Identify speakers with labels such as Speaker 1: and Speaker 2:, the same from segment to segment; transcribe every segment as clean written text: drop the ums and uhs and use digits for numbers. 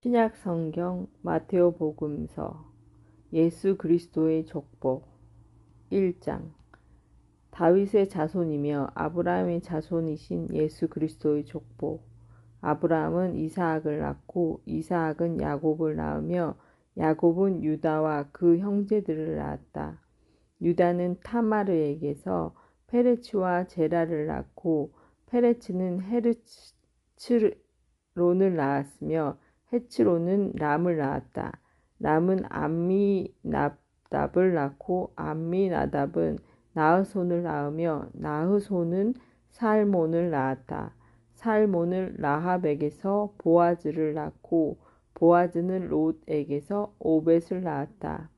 Speaker 1: 신약 성경 마테오 복음서 예수 그리스도의 족보 1장. 다윗의 자손이며 아브라함의 자손이신 예수 그리스도의 족보. 아브라함은 이삭을 낳고 이삭은 야곱을 낳으며 야곱은 유다와 그 형제들을 낳았다. 유다는 타마르에게서 페레츠와 제라를 낳고 페레츠는 헤르츠론을 낳았으며 헤츠론은 람을 낳았다. 람은 암미나답을 낳고 암미나답은 나흐손을 낳으며 나흐손은 살몬을 낳았다. 살몬은 라합에게서 보아즈를 낳고 보아즈는 롯에게서 오벳을 낳았다.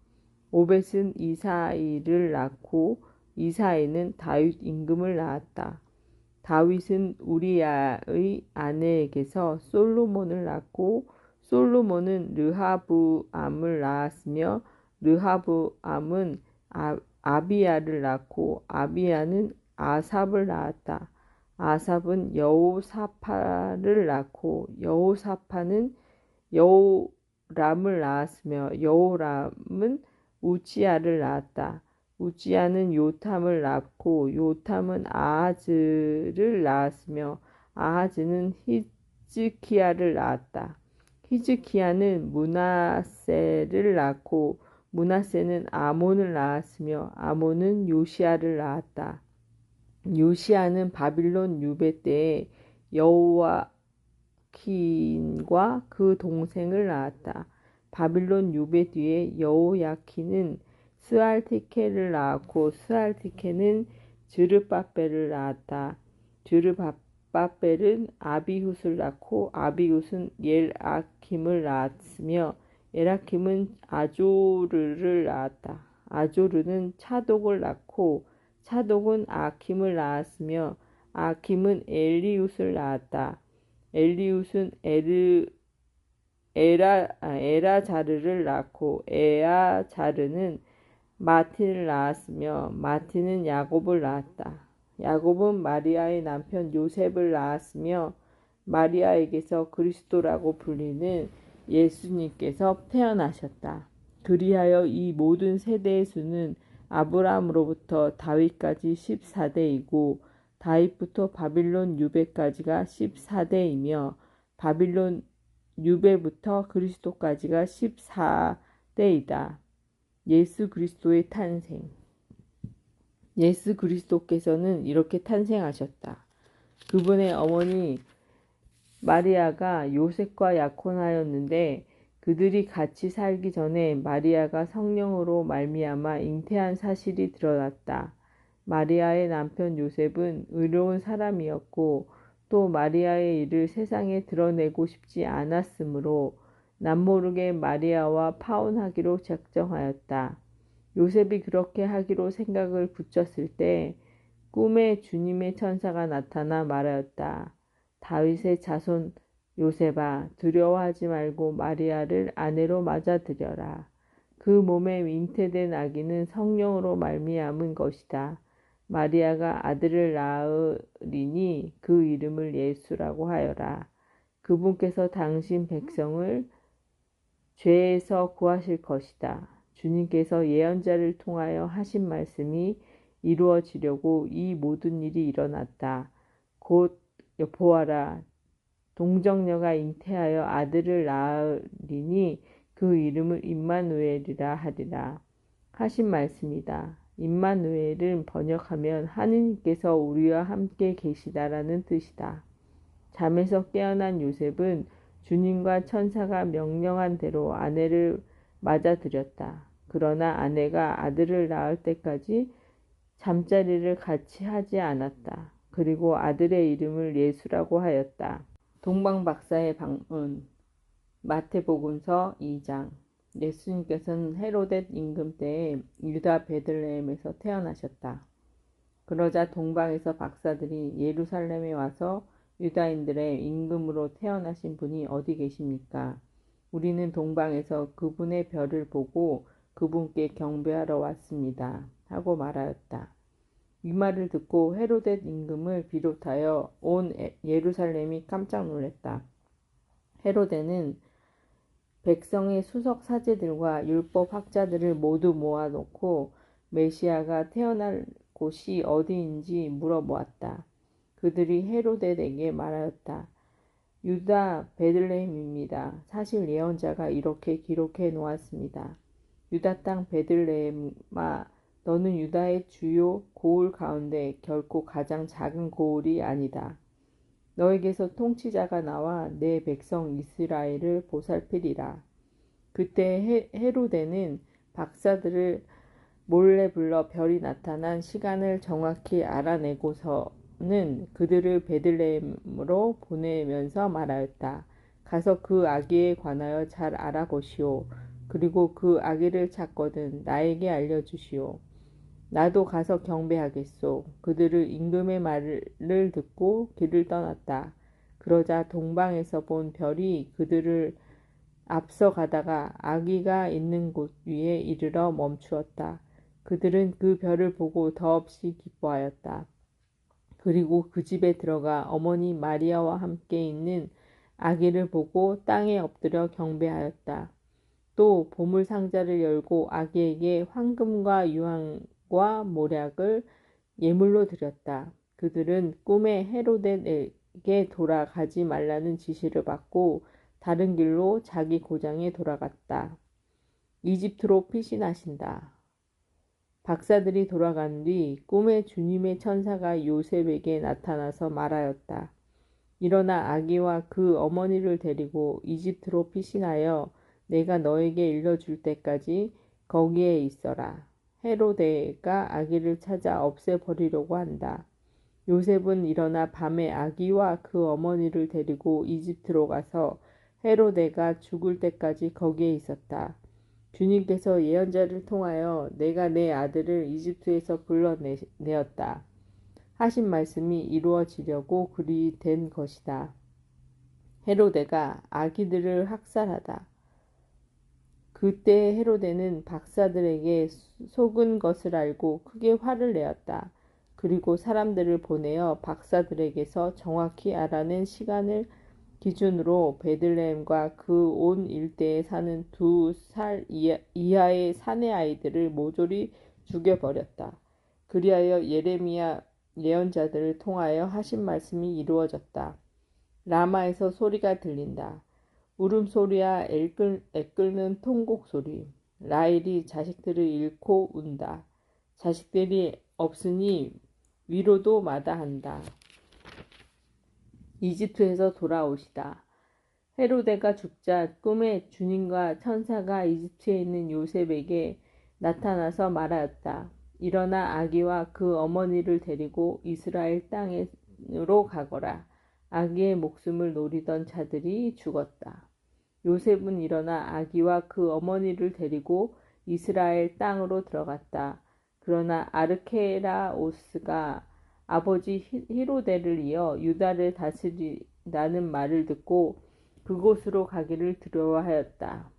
Speaker 1: 오벳은 이사이를 낳고 이사이는 다윗 임금을 낳았다. 다윗은 우리야의 아내에게서 솔로몬을 낳고 솔로몬은 르하브암을 낳았으며 르하브암은 아비야를 낳고 아비야는 아삽을 낳았다. 아삽은 여호사파를 낳고 여호사파는 여호람을 낳았으며 여호람은 우지야를 낳았다. 우지야는 요탐을 낳고 요탐은 아하즈를 낳았으며 아하즈는 히즈키야를 낳았다. 히즈키야는 므낫세를 낳고 므낫세는 아몬을 낳았으며 아몬은 요시야를 낳았다. 요시야는 바빌론 유배 때에 여호야킨과 그 동생을 낳았다. 바빌론 유배 뒤에 여호야킨은 스알티케를 낳았고 스알티케는 즈르바벨을 낳았다. 즈르바벨은 아비훗을 낳고 아비훗은 엘아킴을 낳았으며 엘아킴은 아조르를 낳았다. 아조르는 차독을 낳고 차독은 아킴을 낳았으며 아킴은 엘리훗을 낳았다. 엘리훗은 에라자르를 낳고 에라자르는 마틴을 낳았으며 마틴은 야곱을 낳았다. 야곱은 마리아의 남편 요셉을 낳았으며 마리아에게서 그리스도라고 불리는 예수님께서 태어나셨다. 그리하여 이 모든 세대의 수는 아브라함으로부터 다윗까지 14대이고 다윗부터 바빌론 유배까지가 14대이며 바빌론 유배부터 그리스도까지가 14대이다. 예수 그리스도의 탄생. 예수 그리스도께서는 이렇게 탄생하셨다. 그분의 어머니 마리아가 요셉과 약혼하였는데 그들이 같이 살기 전에 마리아가 성령으로 말미암아 잉태한 사실이 드러났다. 마리아의 남편 요셉은 의로운 사람이었고 또 마리아의 일을 세상에 드러내고 싶지 않았으므로 남모르게 마리아와 파혼하기로 작정하였다. 요셉이 그렇게 하기로 생각을 붙였을 때 꿈에 주님의 천사가 나타나 말하였다. 다윗의 자손 요셉아, 두려워하지 말고 마리아를 아내로 맞아들여라. 그 몸에 잉태된 아기는 성령으로 말미암은 것이다. 마리아가 아들을 낳으리니 그 이름을 예수라고 하여라. 그분께서 당신 백성을 죄에서 구하실 것이다. 주님께서 예언자를 통하여 하신 말씀이 이루어지려고 이 모든 일이 일어났다. 곧 보아라, 동정녀가 잉태하여 아들을 낳으리니 그 이름을 임마누엘이라 하리라 하신 말씀이다. 임마누엘은 번역하면 하느님께서 우리와 함께 계시다라는 뜻이다. 잠에서 깨어난 요셉은 주님과 천사가 명령한 대로 아내를 맞아들였다. 그러나 아내가 아들을 낳을 때까지 잠자리를 같이 하지 않았다. 그리고 아들의 이름을 예수라고 하였다. 동방박사의 방문. 마태복음서 2장. 예수님께서는 헤로데 임금 때에 유다 베들레헴에서 태어나셨다. 그러자 동방에서 박사들이 예루살렘에 와서 유다인들의 임금으로 태어나신 분이 어디 계십니까? 우리는 동방에서 그분의 별을 보고 그분께 경배하러 왔습니다. 하고 말하였다. 이 말을 듣고 헤로데 임금을 비롯하여 온 예루살렘이 깜짝 놀랐다. 헤로데는 백성의 수석 사제들과 율법 학자들을 모두 모아놓고 메시아가 태어날 곳이 어디인지 물어보았다. 그들이 헤로데에게 말하였다. 유다 베들레헴입니다. 사실 예언자가 이렇게 기록해 놓았습니다. 유다 땅 베들레헴아, 너는 유다의 주요 고을 가운데 결코 가장 작은 고을이 아니다. 너에게서 통치자가 나와 내 백성 이스라엘을 보살피리라. 그때 헤로데는 박사들을 몰래 불러 별이 나타난 시간을 정확히 알아내고서는 그들을 베들레헴으로 보내면서 말하였다. 가서 그 아기에 관하여 잘 알아보시오. 그리고 그 아기를 찾거든 나에게 알려주시오. 나도 가서 경배하겠소. 그들을 임금의 말을 듣고 길을 떠났다. 그러자 동방에서 본 별이 그들을 앞서 가다가 아기가 있는 곳 위에 이르러 멈추었다. 그들은 그 별을 보고 더없이 기뻐하였다. 그리고 그 집에 들어가 어머니 마리아와 함께 있는 아기를 보고 땅에 엎드려 경배하였다. 또 보물 상자를 열고 아기에게 황금과 유황과 모략을 예물로 드렸다. 그들은 꿈에 헤로데에게 돌아가지 말라는 지시를 받고 다른 길로 자기 고장에 돌아갔다. 이집트로 피신하신다. 박사들이 돌아간 뒤 꿈에 주님의 천사가 요셉에게 나타나서 말하였다. 일어나 아기와 그 어머니를 데리고 이집트로 피신하여 내가 너에게 일러줄 때까지 거기에 있어라. 헤로데가 아기를 찾아 없애버리려고 한다. 요셉은 일어나 밤에 아기와 그 어머니를 데리고 이집트로 가서 헤로데가 죽을 때까지 거기에 있었다. 주님께서 예언자를 통하여 내가 내 아들을 이집트에서 불러내었다 하신 말씀이 이루어지려고 그리 된 것이다. 헤로데가 아기들을 학살하다. 그때 헤로데는 박사들에게 속은 것을 알고 크게 화를 내었다. 그리고 사람들을 보내어 박사들에게서 정확히 알아낸 시간을 기준으로 베들레헴과 그 온 일대에 사는 2살 이하의 사내 아이들을 모조리 죽여버렸다. 그리하여 예레미야 예언자들을 통하여 하신 말씀이 이루어졌다. 라마에서 소리가 들린다. 울음소리와 애끓는 통곡소리. 라헬이 자식들을 잃고 운다. 자식들이 없으니 위로도 마다한다. 이집트에서 돌아오시다. 헤로데가 죽자 꿈에 주님과 천사가 이집트에 있는 요셉에게 나타나서 말하였다. 일어나 아기와 그 어머니를 데리고 이스라엘 땅으로 가거라. 아기의 목숨을 노리던 자들이 죽었다. 요셉은 일어나 아기와 그 어머니를 데리고 이스라엘 땅으로 들어갔다. 그러나 아르케라오스가 아버지 히로데를 이어 유다를 다스리라는 말을 듣고 그곳으로 가기를 두려워하였다.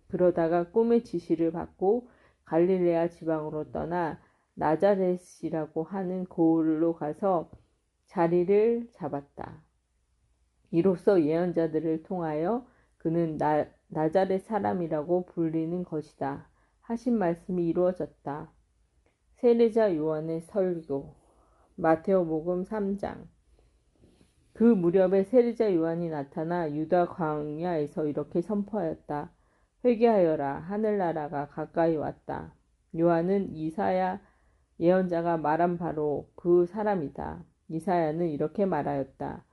Speaker 1: 그러다가 꿈의 지시를 받고 갈릴레아 지방으로 떠나 나자렛이라고 하는 고을로 가서 자리를 잡았다. 이로써 예언자들을 통하여 그는 나자렛 사람이라고 불리는 것이다 하신 말씀이 이루어졌다. 세례자 요한의 설교. 마테오복음 3장. 그 무렵에 세례자 요한이 나타나 유다 광야에서 이렇게 선포하였다. 회개하여라, 하늘나라가 가까이 왔다. 요한은 이사야 예언자가 말한 바로 그 사람이다. 이사야는 이렇게 말하였다.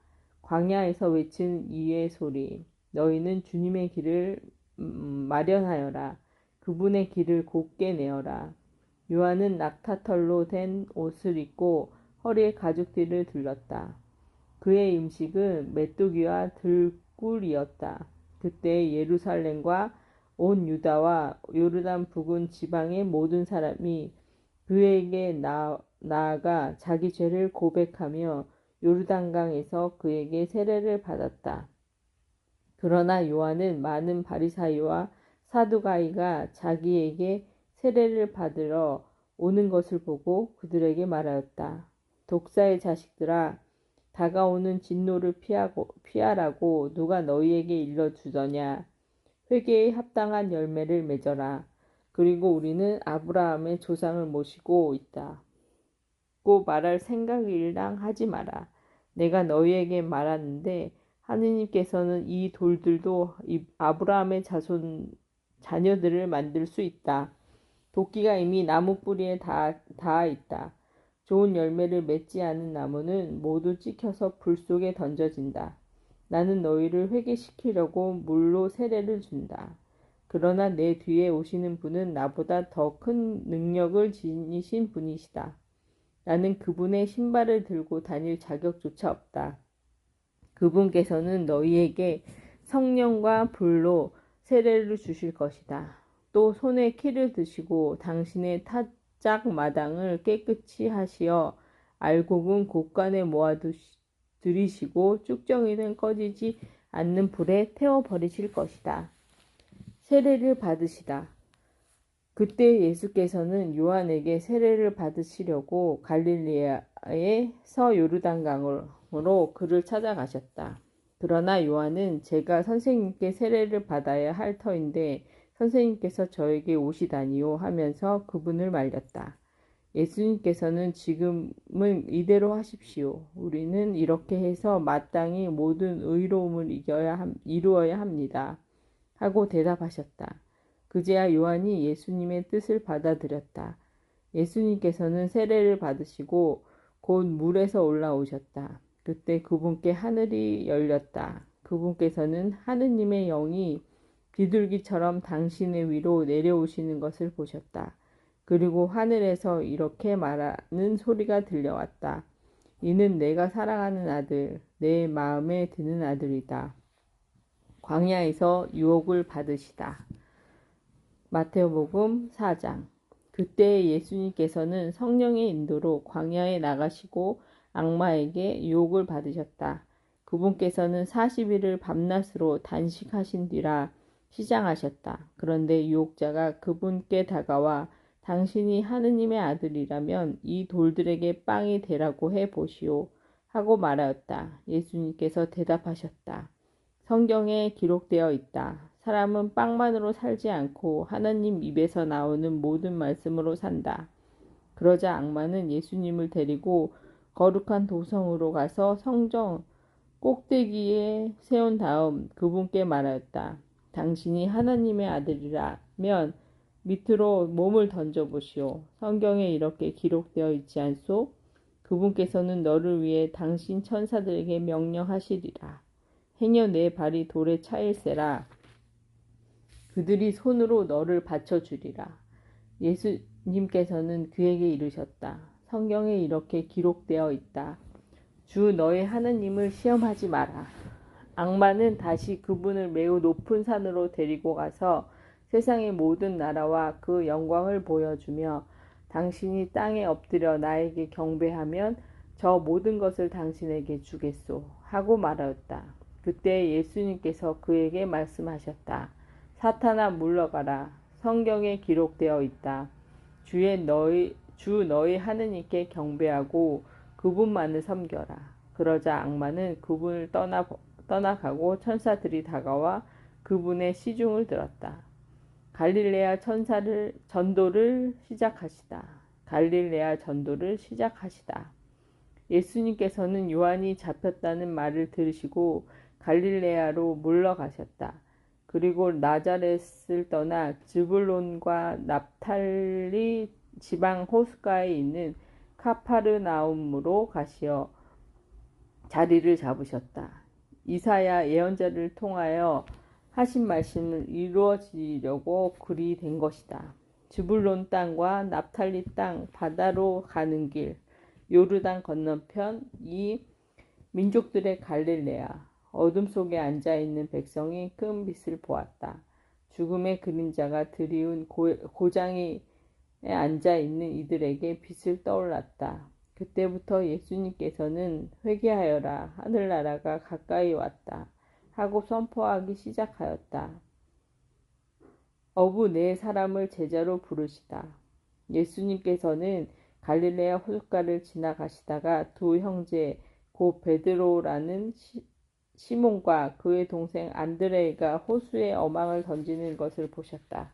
Speaker 1: 광야에서 외치는 이의 소리. 너희는 주님의 길을 마련하여라. 그분의 길을 곧게 내어라. 요한은 낙타털로 된 옷을 입고 허리에 가죽띠를 둘렀다. 그의 음식은 메뚜기와 들꿀이었다. 그때 예루살렘과 온 유다와 요르단 부근 지방의 모든 사람이 그에게 나아가 자기 죄를 고백하며 요르단강에서 그에게 세례를 받았다. 그러나 요한은 많은 바리사이와 사두가이가 자기에게 세례를 받으러 오는 것을 보고 그들에게 말하였다. 독사의 자식들아, 다가오는 진노를 피하라고 누가 너희에게 일러주더냐. 회개에 합당한 열매를 맺어라. 그리고 우리는 아브라함의 조상을 모시고 있다. 고 말할 생각일랑 하지 마라. 내가 너희에게 말하는데 하느님께서는 이 돌들도 아브라함의 자녀들을 만들 수 있다. 도끼가 이미 나무 뿌리에 닿아 있다. 좋은 열매를 맺지 않은 나무는 모두 찍혀서 불 속에 던져진다. 나는 너희를 회개시키려고 물로 세례를 준다. 그러나 내 뒤에 오시는 분은 나보다 더 큰 능력을 지니신 분이시다. 나는 그분의 신발을 들고 다닐 자격조차 없다. 그분께서는 너희에게 성령과 불로 세례를 주실 것이다. 또 손에 키를 드시고 당신의 타작 마당을 깨끗이 하시어 알곡은 곳간에 들이시고 쭉정이는 꺼지지 않는 불에 태워버리실 것이다. 세례를 받으시다. 그때 예수께서는 요한에게 세례를 받으시려고 갈릴리아의 서요르단강으로 그를 찾아가셨다. 그러나 요한은 제가 선생님께 세례를 받아야 할 터인데 선생님께서 저에게 오시다니요 하면서 그분을 말렸다. 예수님께서는 지금은 이대로 하십시오. 우리는 이렇게 해서 마땅히 모든 의로움을 이루어야 합니다. 하고 대답하셨다. 그제야 요한이 예수님의 뜻을 받아들였다. 예수님께서는 세례를 받으시고 곧 물에서 올라오셨다. 그때 그분께 하늘이 열렸다. 그분께서는 하느님의 영이 비둘기처럼 당신의 위로 내려오시는 것을 보셨다. 그리고 하늘에서 이렇게 말하는 소리가 들려왔다. 이는 내가 사랑하는 아들, 내 마음에 드는 아들이다. 광야에서 유혹을 받으시다. 마태복음 4장. 그때 예수님께서는 성령의 인도로 광야에 나가시고 악마에게 유혹을 받으셨다. 그분께서는 40일을 밤낮으로 단식하신 뒤라 시장하셨다. 그런데 유혹자가 그분께 다가와 당신이 하느님의 아들이라면 이 돌들에게 빵이 되라고 해 보시오 하고 말하였다. 예수님께서 대답하셨다. 성경에 기록되어 있다. 사람은 빵만으로 살지 않고 하나님 입에서 나오는 모든 말씀으로 산다. 그러자 악마는 예수님을 데리고 거룩한 도성으로 가서 성전 꼭대기에 세운 다음 그분께 말하였다. 당신이 하나님의 아들이라면 밑으로 몸을 던져보시오. 성경에 이렇게 기록되어 있지 않소? 그분께서는 너를 위해 당신 천사들에게 명령하시리라. 행여 내 발이 돌에 차일세라. 그들이 손으로 너를 받쳐주리라. 예수님께서는 그에게 이르셨다. 성경에 이렇게 기록되어 있다. 주 너의 하느님을 시험하지 마라. 악마는 다시 그분을 매우 높은 산으로 데리고 가서 세상의 모든 나라와 그 영광을 보여주며 당신이 땅에 엎드려 나에게 경배하면 저 모든 것을 당신에게 주겠소 하고 말하였다. 그때 예수님께서 그에게 말씀하셨다. 사탄아 물러가라. 성경에 기록되어 있다. 주 너희 하느님께 경배하고 그분만을 섬겨라. 그러자 악마는 그분을 떠나가고 천사들이 다가와 그분의 시중을 들었다. 갈릴레아 전도를 시작하시다. 갈릴레아 전도를 시작하시다. 예수님께서는 요한이 잡혔다는 말을 들으시고 갈릴레아로 물러가셨다. 그리고 나자렛을 떠나 즈불론과 납탈리 지방 호숫가에 있는 카파르나움으로 가시어 자리를 잡으셨다. 이사야 예언자를 통하여 하신 말씀을 이루어지려고 그리 된 것이다. 즈불론 땅과 납탈리 땅 바다로 가는 길 요르단 건너편 이 민족들의 갈릴레아 어둠 속에 앉아있는 백성이 큰 빛을 보았다. 죽음의 그림자가 드리운 고장에 앉아있는 이들에게 빛을 떠올랐다. 그때부터 예수님께서는 회개하여라 하늘나라가 가까이 왔다 하고 선포하기 시작하였다. 어부 네 사람을 제자로 부르시다. 예수님께서는 갈릴레아 호숫가를 지나가시다가 두 형제 곧 베드로라는 시몬과 그의 동생 안드레가 호수에 어망을 던지는 것을 보셨다.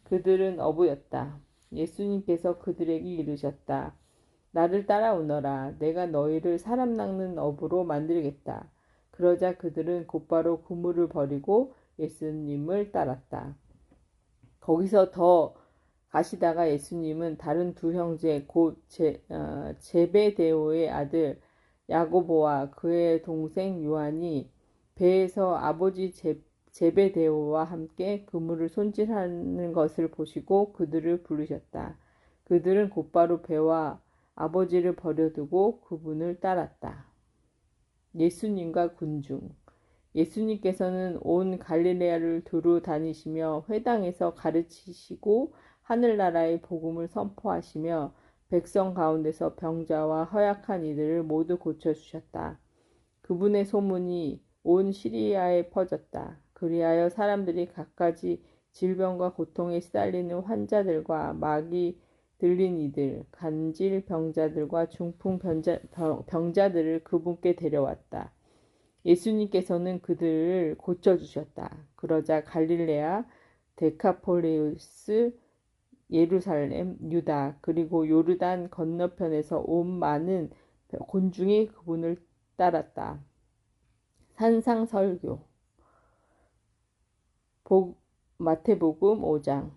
Speaker 1: 그들은 어부였다. 예수님께서 그들에게 이르셨다. 나를 따라오너라. 내가 너희를 사람 낚는 어부로 만들겠다. 그러자 그들은 곧바로 그물을 버리고 예수님을 따랐다. 거기서 더 가시다가 예수님은 다른 두 형제 곧 제베데오의 아들 야고보와 그의 동생 요한이 배에서 아버지 제베데오와 함께 그물을 손질하는 것을 보시고 그들을 부르셨다. 그들은 곧바로 배와 아버지를 버려두고 그분을 따랐다. 예수님과 군중. 예수님께서는 온 갈릴레아를 두루 다니시며 회당에서 가르치시고 하늘나라의 복음을 선포하시며 백성 가운데서 병자와 허약한 이들을 모두 고쳐주셨다. 그분의 소문이 온 시리아에 퍼졌다. 그리하여 사람들이 갖가지 질병과 고통에 시달리는 환자들과 마귀 들린 이들, 간질 병자들과 중풍 병자들을 그분께 데려왔다. 예수님께서는 그들을 고쳐주셨다. 그러자 갈릴레아, 데카폴리우스, 예루살렘, 유다, 그리고 요르단 건너편에서 온 많은 군중이 그분을 따랐다. 산상설교. 마태복음 5장.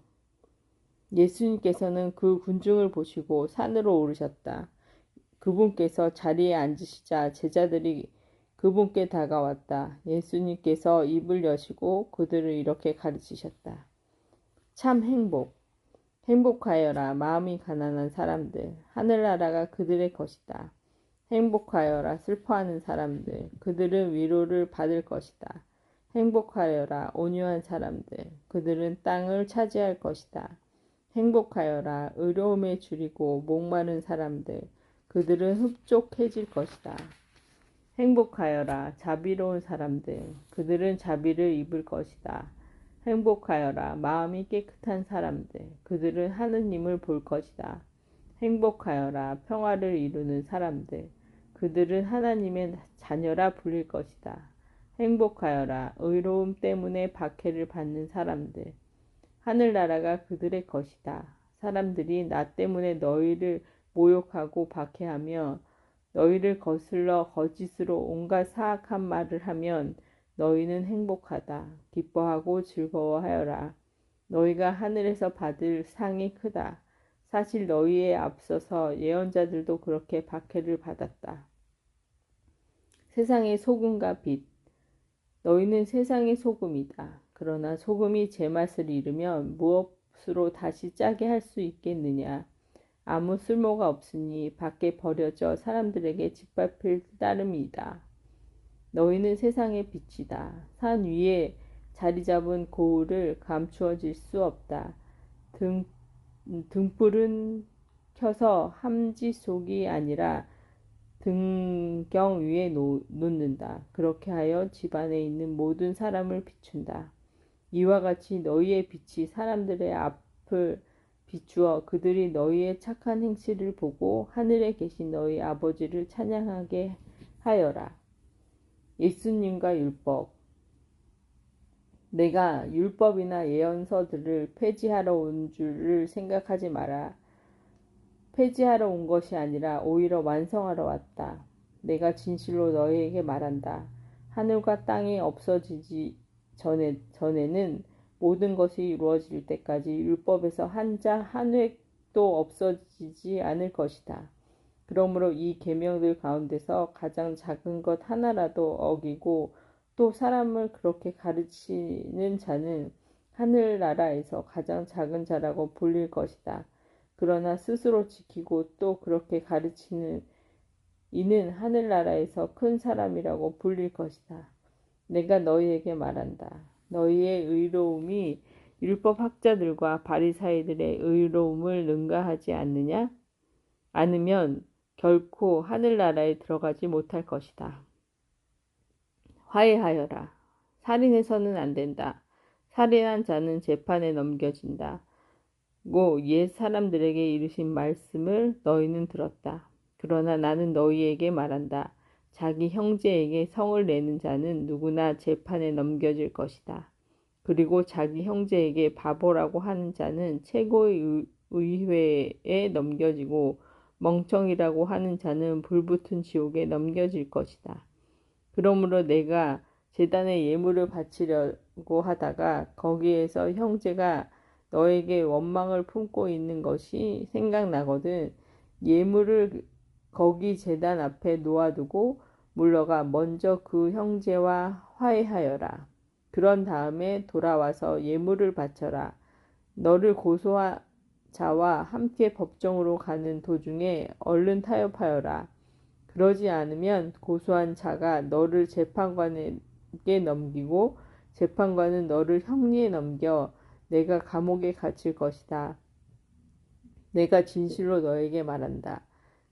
Speaker 1: 예수님께서는 그 군중을 보시고 산으로 오르셨다. 그분께서 자리에 앉으시자 제자들이 그분께 다가왔다. 예수님께서 입을 여시고 그들을 이렇게 가르치셨다. 참 행복하여라 마음이 가난한 사람들, 하늘나라가 그들의 것이다. 행복하여라 슬퍼하는 사람들, 그들은 위로를 받을 것이다. 행복하여라 온유한 사람들, 그들은 땅을 차지할 것이다. 행복하여라 의로움에 줄이고 목마른 사람들, 그들은 흡족해질 것이다. 행복하여라 자비로운 사람들, 그들은 자비를 입을 것이다. 행복하여라 마음이 깨끗한 사람들, 그들은 하느님을 볼 것이다. 행복하여라 평화를 이루는 사람들, 그들은 하나님의 자녀라 불릴 것이다. 행복하여라 의로움 때문에 박해를 받는 사람들, 하늘나라가 그들의 것이다. 사람들이 나 때문에 너희를 모욕하고 박해하며 너희를 거슬러 거짓으로 온갖 사악한 말을 하면 너희는 행복하다. 기뻐하고 즐거워하여라. 너희가 하늘에서 받을 상이 크다. 사실 너희에 앞서서 예언자들도 그렇게 박해를 받았다. 세상의 소금과 빛. 너희는 세상의 소금이다. 그러나 소금이 제맛을 잃으면 무엇으로 다시 짜게 할 수 있겠느냐. 아무 쓸모가 없으니 밖에 버려져 사람들에게 짓밟힐 따름이다. 너희는 세상의 빛이다. 산 위에 자리 잡은 고울을 감추어질 수 없다. 등불은 켜서 함지 속이 아니라 등경 위에 놓는다. 그렇게 하여 집안에 있는 모든 사람을 비춘다. 이와 같이 너희의 빛이 사람들의 앞을 비추어 그들이 너희의 착한 행실을 보고 하늘에 계신 너희 아버지를 찬양하게 하여라. 예수님과 율법. 내가 율법이나 예언서들을 폐지하러 온 줄을 생각하지 마라. 폐지하러 온 것이 아니라 오히려 완성하러 왔다. 내가 진실로 너희에게 말한다. 하늘과 땅이 없어지기 전에는 모든 것이 이루어질 때까지 율법에서 한 자 한 획도 없어지지 않을 것이다. 그러므로 이 계명들 가운데서 가장 작은 것 하나라도 어기고 또 사람을 그렇게 가르치는 자는 하늘나라에서 가장 작은 자라고 불릴 것이다. 그러나 스스로 지키고 또 그렇게 가르치는 이는 하늘나라에서 큰 사람이라고 불릴 것이다. 내가 너희에게 말한다. 너희의 의로움이 율법 학자들과 바리사이들의 의로움을 능가하지 않으면 결코 하늘나라에 들어가지 못할 것이다. 화해하여라. 살인해서는 안 된다. 살인한 자는 재판에 넘겨진다. 옛 사람들에게 이르신 말씀을 너희는 들었다. 그러나 나는 너희에게 말한다. 자기 형제에게 성을 내는 자는 누구나 재판에 넘겨질 것이다. 그리고 자기 형제에게 바보라고 하는 자는 최고의 의회에 넘겨지고 멍청이라고 하는 자는 불붙은 지옥에 넘겨질 것이다. 그러므로 내가 제단에 예물을 바치려고 하다가 거기에서 형제가 너에게 원망을 품고 있는 것이 생각나거든 예물을 거기 제단 앞에 놓아두고 물러가 먼저 그 형제와 화해하여라. 그런 다음에 돌아와서 예물을 바쳐라. 너를 고소한 자와 함께 법정으로 가는 도중에 얼른 타협하여라. 그러지 않으면 고소한 자가 너를 재판관에게 넘기고 재판관은 너를 형리에 넘겨 내가 감옥에 갇힐 것이다. 내가 진실로 너에게 말한다.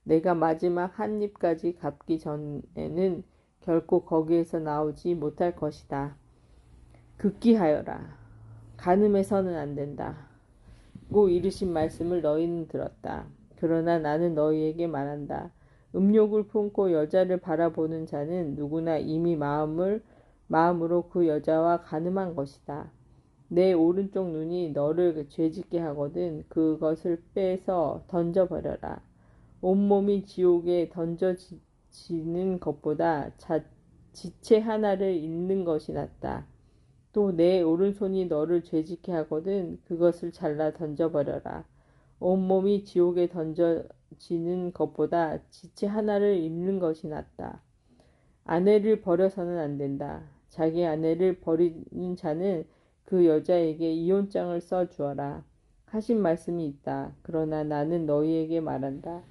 Speaker 1: 내가 마지막 한 입까지 갚기 전에는 결코 거기에서 나오지 못할 것이다. 극기하여라. 간음해서는 안 된다. 고 이르신 말씀을 너희는 들었다. 그러나 나는 너희에게 말한다. 음욕을 품고 여자를 바라보는 자는 누구나 이미 마음으로 그 여자와 간음한 것이다. 내 오른쪽 눈이 너를 죄짓게 하거든 그것을 빼서 던져버려라. 온몸이 지옥에 던져지는 것보다 지체 하나를 잃는 것이 낫다. 또 내 오른손이 너를 죄짓게 하거든 그것을 잘라 던져버려라. 온몸이 지옥에 던져지는 것보다 지체 하나를 잃는 것이 낫다. 아내를 버려서는 안 된다. 자기 아내를 버리는 자는 그 여자에게 이혼장을 써주어라. 하신 말씀이 있다. 그러나 나는 너희에게 말한다.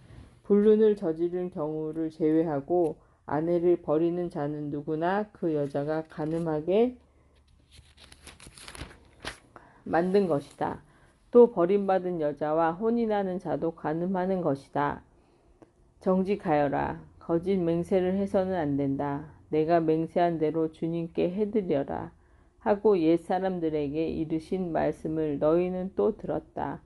Speaker 1: 불륜을 저지른 경우를 제외하고 아내를 버리는 자는 누구나 그 여자가 간음하게 만든 것이다. 또 버림받은 여자와 혼인하는 자도 간음하는 것이다. 정직하여라. 거짓 맹세를 해서는 안 된다. 내가 맹세한 대로 주님께 해드려라. 하고 옛사람들에게 이르신 말씀을 너희는 또 들었다.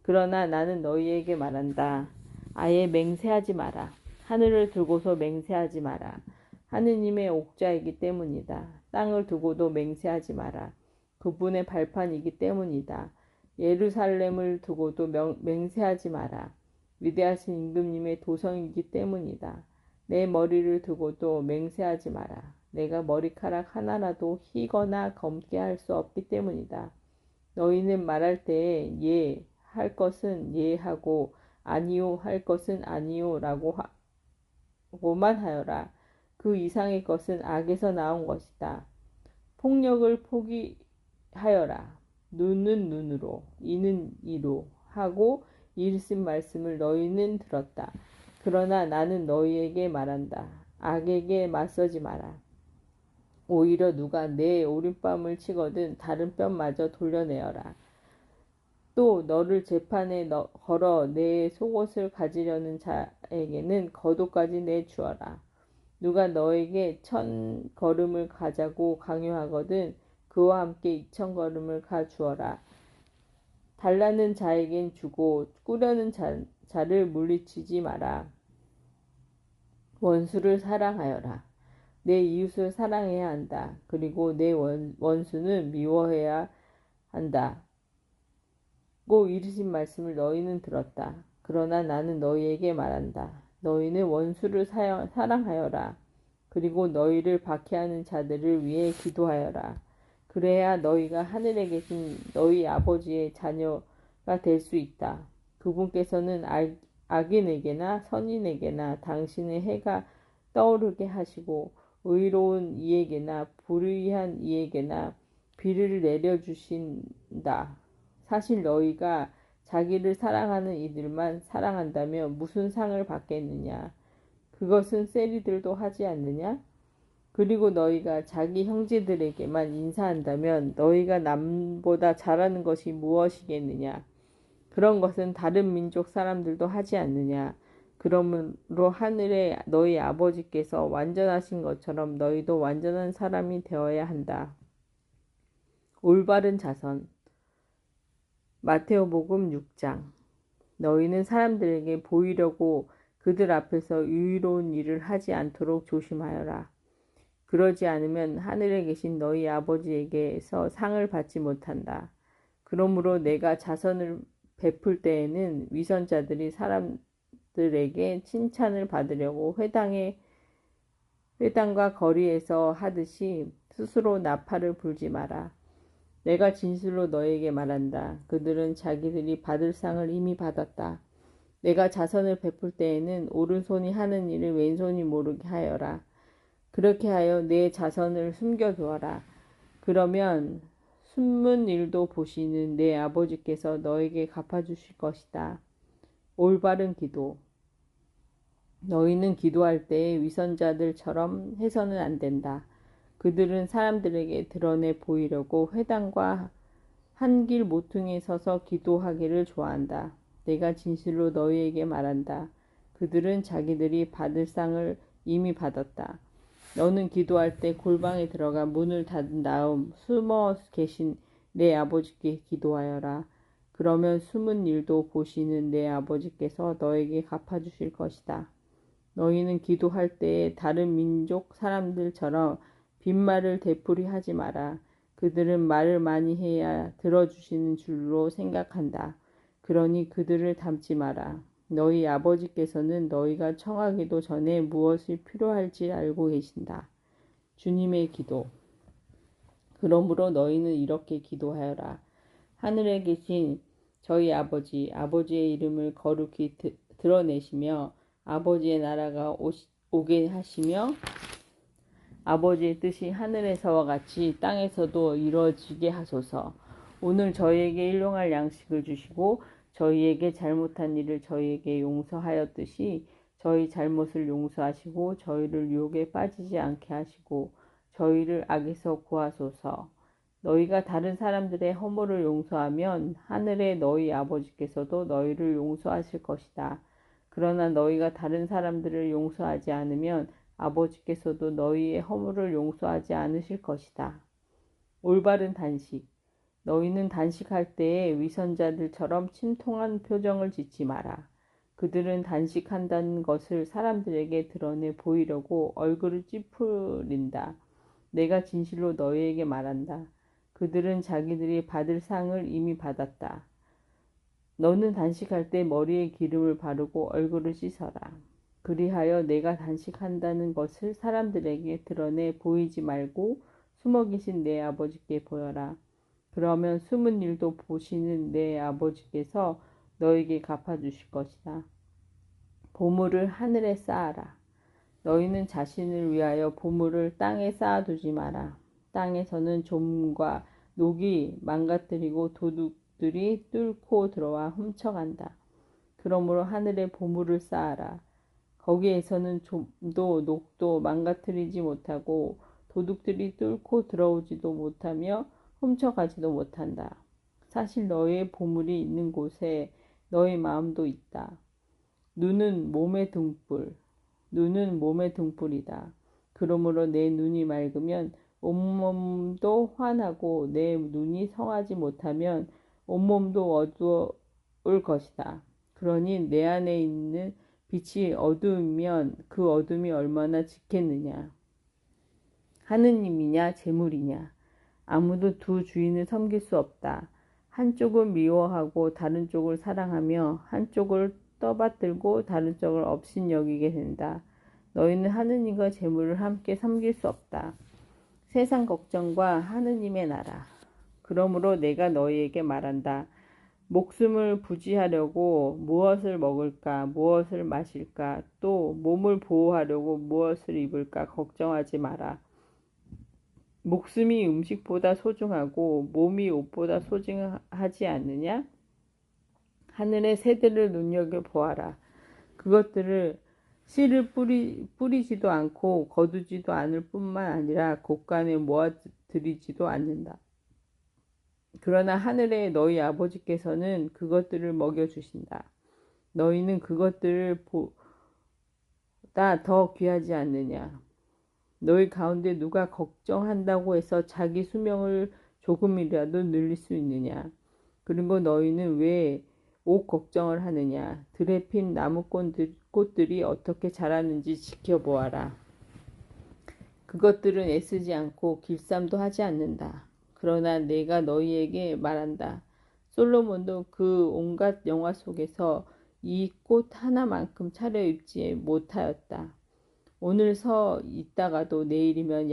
Speaker 1: 그러나 나는 너희에게 말한다. 아예 맹세하지 마라. 하늘을 두고서 맹세하지 마라. 하느님의 옥자이기 때문이다. 땅을 두고도 맹세하지 마라. 그분의 발판이기 때문이다. 예루살렘을 두고도 맹세하지 마라. 위대하신 임금님의 도성이기 때문이다. 내 머리를 두고도 맹세하지 마라. 내가 머리카락 하나라도 희거나 검게 할 수 없기 때문이다. 너희는 말할 때에 예 할 것은 예 하고 아니요 할 것은 아니요 라고만 하여라. 그 이상의 것은 악에서 나온 것이다. 폭력을 포기하여라. 눈은 눈으로 이는 이로 하고 이르신 말씀을 너희는 들었다. 그러나 나는 너희에게 말한다. 악에게 맞서지 마라. 오히려 누가 내 오른뺨을 치거든 다른 뺨마저 돌려내어라. 또 너를 재판에 걸어 내 속옷을 가지려는 자에게는 겉옷까지 내주어라. 누가 너에게 1000걸음을 가자고 강요하거든 그와 함께 2000걸음을 가주어라. 달라는 자에겐 주고 꾸려는 자를 물리치지 마라. 원수를 사랑하여라. 내 이웃을 사랑해야 한다. 그리고 내 원수는 미워해야 한다. 고 이르신 말씀을 너희는 들었다. 그러나 나는 너희에게 말한다. 너희는 원수를 사랑하여라. 그리고 너희를 박해하는 자들을 위해 기도하여라. 그래야 너희가 하늘에 계신 너희 아버지의 자녀가 될 수 있다. 그분께서는 악인에게나 선인에게나 당신의 해가 떠오르게 하시고 의로운 이에게나 불의한 이에게나 비를 내려주신다. 사실 너희가 자기를 사랑하는 이들만 사랑한다면 무슨 상을 받겠느냐? 그것은 세리들도 하지 않느냐? 그리고 너희가 자기 형제들에게만 인사한다면 너희가 남보다 잘하는 것이 무엇이겠느냐? 그런 것은 다른 민족 사람들도 하지 않느냐? 그러므로 하늘에 너희 아버지께서 완전하신 것처럼 너희도 완전한 사람이 되어야 한다. 올바른 자선. 마테오복음 6장. 너희는 사람들에게 보이려고 그들 앞에서 유의로운 일을 하지 않도록 조심하여라. 그러지 않으면 하늘에 계신 너희 아버지에게서 상을 받지 못한다. 그러므로 내가 자선을 베풀 때에는 위선자들이 사람들에게 칭찬을 받으려고 회당과 거리에서 하듯이 스스로 나팔을 불지 마라. 내가 진실로 너에게 말한다. 그들은 자기들이 받을 상을 이미 받았다. 내가 자선을 베풀 때에는 오른손이 하는 일을 왼손이 모르게 하여라. 그렇게 하여 내 자선을 숨겨두어라. 그러면 숨은 일도 보시는 내 아버지께서 너에게 갚아주실 것이다. 올바른 기도. 너희는 기도할 때에 위선자들처럼 해서는 안 된다. 그들은 사람들에게 드러내 보이려고 회당과 한길 모퉁이에 서서 기도하기를 좋아한다. 내가 진실로 너희에게 말한다. 그들은 자기들이 받을 상을 이미 받았다. 너는 기도할 때 골방에 들어가 문을 닫은 다음 숨어 계신 내 아버지께 기도하여라. 그러면 숨은 일도 보시는 내 아버지께서 너에게 갚아주실 것이다. 너희는 기도할 때에 다른 민족 사람들처럼 빈말을 되풀이하지 마라. 그들은 말을 많이 해야 들어주시는 줄로 생각한다. 그러니 그들을 닮지 마라. 너희 아버지께서는 너희가 청하기도 전에 무엇이 필요할지 알고 계신다. 주님의 기도. 그러므로 너희는 이렇게 기도하여라. 하늘에 계신 저희 아버지의 이름을 거룩히 드러내시며 아버지의 나라가 오게 하시며 아버지의 뜻이 하늘에서와 같이 땅에서도 이루어지게 하소서. 오늘 저희에게 일용할 양식을 주시고 저희에게 잘못한 일을 저희에게 용서하였듯이 저희 잘못을 용서하시고 저희를 유혹에 빠지지 않게 하시고 저희를 악에서 구하소서. 너희가 다른 사람들의 허물을 용서하면 하늘의 너희 아버지께서도 너희를 용서하실 것이다. 그러나 너희가 다른 사람들을 용서하지 않으면 아버지께서도 너희의 허물을 용서하지 않으실 것이다. 올바른 단식. 너희는 단식할 때에 위선자들처럼 침통한 표정을 짓지 마라. 그들은 단식한다는 것을 사람들에게 드러내 보이려고 얼굴을 찌푸린다. 내가 진실로 너희에게 말한다. 그들은 자기들이 받을 상을 이미 받았다. 너는 단식할 때 머리에 기름을 바르고 얼굴을 씻어라. 그리하여 내가 단식한다는 것을 사람들에게 드러내 보이지 말고 숨어 계신 내 아버지께 보여라. 그러면 숨은 일도 보시는 내 아버지께서 너에게 갚아주실 것이다. 보물을 하늘에 쌓아라. 너희는 자신을 위하여 보물을 땅에 쌓아두지 마라. 땅에서는 좀과 녹이 망가뜨리고 도둑들이 뚫고 들어와 훔쳐간다. 그러므로 하늘에 보물을 쌓아라. 거기에서는 좀도 녹도 망가뜨리지 못하고 도둑들이 뚫고 들어오지도 못하며 훔쳐가지도 못한다. 사실 너희의 보물이 있는 곳에 너희 마음도 있다. 눈은 몸의 등불이다. 그러므로 내 눈이 맑으면 온몸도 환하고 내 눈이 성하지 못하면 온몸도 어두울 것이다. 그러니 내 안에 있는 빛이 어두우면 그 어둠이 얼마나 짙겠느냐. 하느님이냐 재물이냐. 아무도 두 주인을 섬길 수 없다. 한쪽을 미워하고 다른 쪽을 사랑하며 한쪽을 떠받들고 다른 쪽을 업신여기게 된다. 너희는 하느님과 재물을 함께 섬길 수 없다. 세상 걱정과 하느님의 나라. 그러므로 내가 너희에게 말한다. 목숨을 부지하려고 무엇을 먹을까, 무엇을 마실까, 또 몸을 보호하려고 무엇을 입을까 걱정하지 마라. 목숨이 음식보다 소중하고 몸이 옷보다 소중하지 않느냐? 하늘의 새들을 눈여겨보아라. 그것들을 씨를 뿌리지도 않고 거두지도 않을 뿐만 아니라 곳간에 모아들이지도 않는다. 그러나 하늘의 너희 아버지께서는 그것들을 먹여주신다. 너희는 그것들을 보다 더 귀하지 않느냐? 너희 가운데 누가 걱정한다고 해서 자기 수명을 조금이라도 늘릴 수 있느냐? 그리고 너희는 왜 옥 걱정을 하느냐. 들에 핀 나무꽃들이 어떻게 자라는지 지켜보아라. 그것들은 애쓰지 않고 길쌈도 하지 않는다. 그러나 내가 너희에게 말한다. 솔로몬도 그 온갖 영화 속에서 이 꽃 하나만큼 차려입지 못하였다. 오늘 서 있다가도 내일이면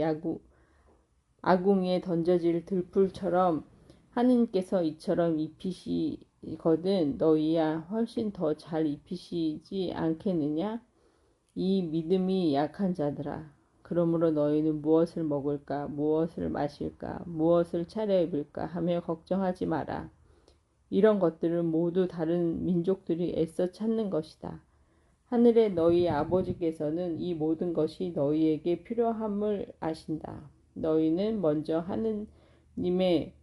Speaker 1: 아궁이에 던져질 들풀처럼 하느님께서 이처럼 입히시거든 너희야 훨씬 더 잘 입히시지 않겠느냐? 이 믿음이 약한 자들아. 그러므로 너희는 무엇을 먹을까, 무엇을 마실까, 무엇을 차려입을까 하며 걱정하지 마라. 이런 것들은 모두 다른 민족들이 애써 찾는 것이다. 하늘의 너희 아버지께서는 이 모든 것이 너희에게 필요함을 아신다. 너희는 먼저 하느님의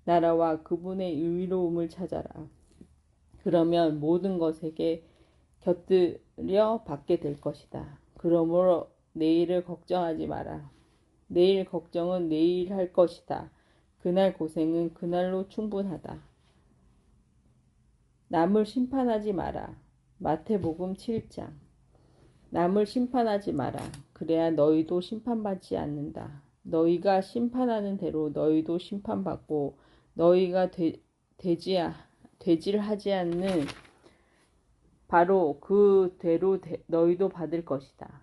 Speaker 1: 나라와 그분의 의로움을 찾아라. 그러면 모든 것에게 곁들여 받게 될 것이다. 그러므로 내일을 걱정하지 마라. 내일 걱정은 내일 할 것이다. 그날 고생은 그날로 충분하다. 남을 심판하지 마라. 마태복음 7장. 남을 심판하지 마라. 그래야 너희도 심판받지 않는다. 너희가 심판하는 대로 너희도 심판받고 너희가 되질하지 않는 바로 그대로 너희도 받을 것이다.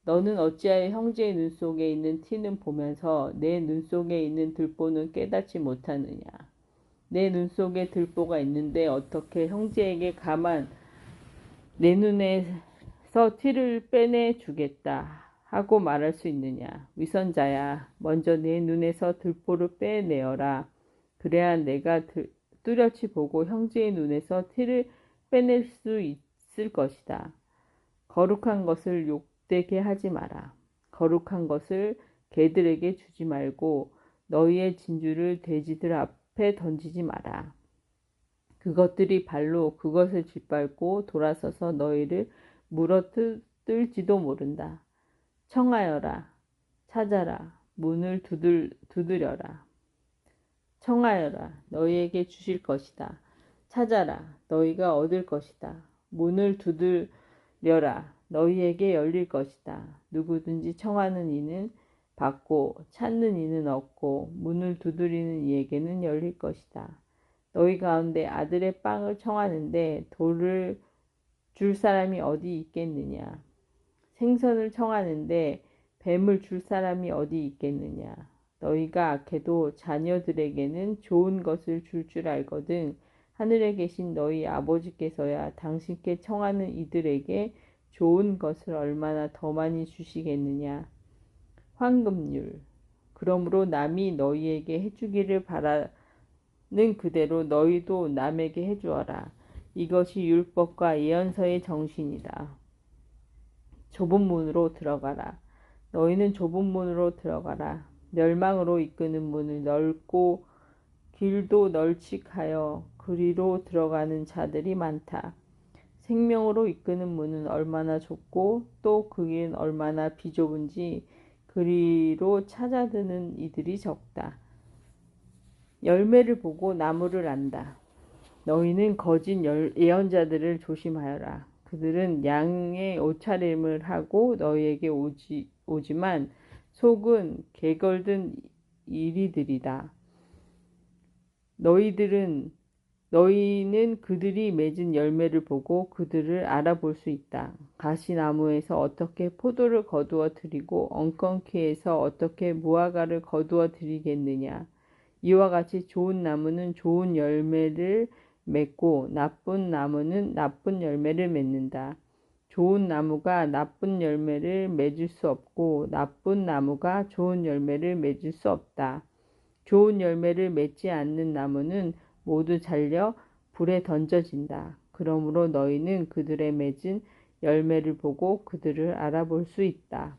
Speaker 1: 너는 어찌하여 형제의 눈 속에 있는 티는 보면서 내 눈 속에 있는 들보는 깨닫지 못하느냐. 내 눈 속에 들보가 있는데 어떻게 형제에게 가만 내 눈에서 티를 빼내 주겠다 하고 말할 수 있느냐. 위선자야, 먼저 내 눈에서 들보를 빼내어라. 그래야 내가 뚜렷이 보고 형제의 눈에서 티를 빼낼 수 있을 것이다. 거룩한 것을 욕되게 하지 마라. 거룩한 것을 개들에게 주지 말고 너희의 진주를 돼지들 앞에 던지지 마라. 그것들이 발로 그것을 짓밟고 돌아서서 너희를 물어뜯을지도 모른다. 청하여라. 찾아라. 문을 두드려라. 청하여라. 너희에게 주실 것이다. 찾아라. 너희가 얻을 것이다. 문을 두드려라. 너희에게 열릴 것이다. 누구든지 청하는 이는 받고 찾는 이는 얻고 문을 두드리는 이에게는 열릴 것이다. 너희 가운데 아들의 빵을 청하는데 돌을 줄 사람이 어디 있겠느냐? 생선을 청하는데 뱀을 줄 사람이 어디 있겠느냐? 너희가 악해도 자녀들에게는 좋은 것을 줄 알거든. 하늘에 계신 너희 아버지께서야 당신께 청하는 이들에게 좋은 것을 얼마나 더 많이 주시겠느냐. 황금률. 그러므로 남이 너희에게 해주기를 바라는 그대로 너희도 남에게 해주어라. 이것이 율법과 예언서의 정신이다. 좁은 문으로 들어가라. 너희는 좁은 문으로 들어가라. 멸망으로 이끄는 문을 넓고 길도 널찍하여 그리로 들어가는 자들이 많다. 생명으로 이끄는 문은 얼마나 좁고 또 그 길은 얼마나 비좁은지 그리로 찾아드는 이들이 적다. 열매를 보고 나무를 안다. 너희는 거짓 예언자들을 조심하여라. 그들은 양의 옷차림을 하고 너희에게 오지만 속은 개걸든 이리들이다. 너희는 그들이 맺은 열매를 보고 그들을 알아볼 수 있다. 가시나무에서 어떻게 포도를 거두어 들이고 엉겅퀴에서 어떻게 무화과를 거두어 들이겠느냐. 이와 같이 좋은 나무는 좋은 열매를 맺고 나쁜 나무는 나쁜 열매를 맺는다. 좋은 나무가 나쁜 열매를 맺을 수 없고 나쁜 나무가 좋은 열매를 맺을 수 없다. 좋은 열매를 맺지 않는 나무는 모두 잘려 불에 던져진다. 그러므로 너희는 그들의 맺은 열매를 보고 그들을 알아볼 수 있다.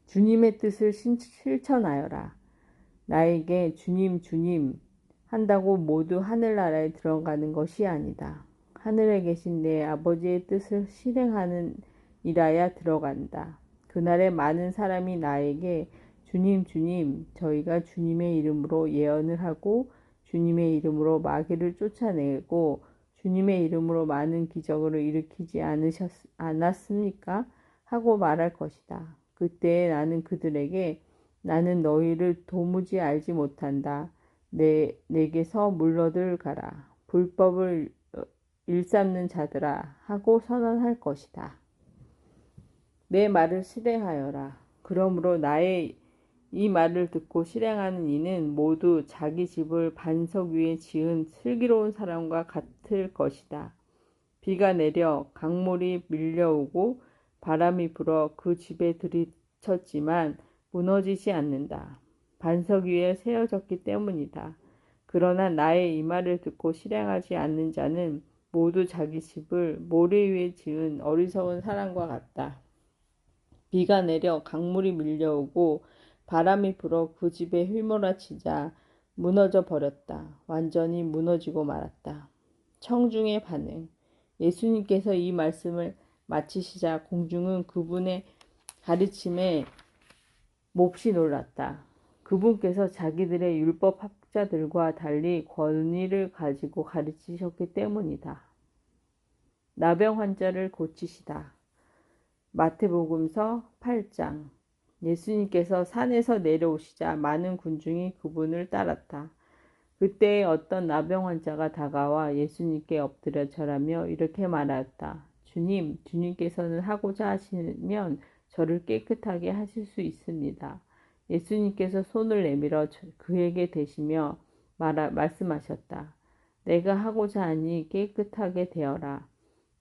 Speaker 1: 주님의 뜻을 실천하여라. 나에게 주님 주님 한다고 모두 하늘나라에 들어가는 것이 아니다. 하늘에 계신 내 아버지의 뜻을 실행하는 이라야 들어간다. 그날에 많은 사람이 나에게 주님 주님 저희가 주님의 이름으로 예언을 하고 주님의 이름으로 마귀를 쫓아내고 주님의 이름으로 많은 기적을 일으키지 않았습니까? 하고 말할 것이다. 그때 나는 그들에게 나는 너희를 도무지 알지 못한다. 내게서 물러들 가라. 불법을 일삼는 자들아 하고 선언할 것이다. 내 말을 실행하여라. 그러므로 나의 이 말을 듣고 실행하는 이는 모두 자기 집을 반석 위에 지은 슬기로운 사람과 같을 것이다. 비가 내려 강물이 밀려오고 바람이 불어 그 집에 들이쳤지만 무너지지 않는다. 반석 위에 세워졌기 때문이다. 그러나 나의 이 말을 듣고 실행하지 않는 자는 모두 자기 집을 모래 위에 지은 어리석은 사람과 같다. 비가 내려 강물이 밀려오고 바람이 불어 그 집에 휘몰아치자 무너져 버렸다. 완전히 무너지고 말았다. 청중의 반응. 예수님께서 이 말씀을 마치시자 공중은 그분의 가르침에 몹시 놀랐다. 그분께서 자기들의 율법 학자들과 달리 권위를 가지고 가르치셨기 때문이다. 나병 환자를 고치시다. 마태복음서 8장. 예수님께서 산에서 내려오시자 많은 군중이 그분을 따랐다. 그때 어떤 나병 환자가 다가와 예수님께 엎드려 절하며 이렇게 말하였다. 주님께서는 하고자 하시면 저를 깨끗하게 하실 수 있습니다. 예수님께서 손을 내밀어 그에게 대시며 말씀하셨다. 내가 하고자 하니 깨끗하게 되어라.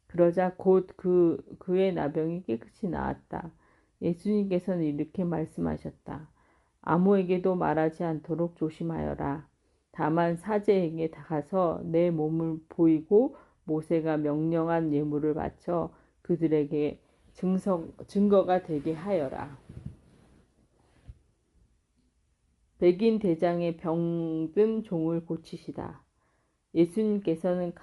Speaker 1: 그러자 곧 그의 나병이 깨끗이 나았다. 예수님께서는 이렇게 말씀하셨다. 아무에게도 말하지 않도록 조심하여라. 다만 사제에게 가서 내 몸을 보이고 모세가 명령한 예물을 바쳐 그들에게 증거가 되게 하여라. 백인 대장의 병든 종을 고치시다. 예수님께서는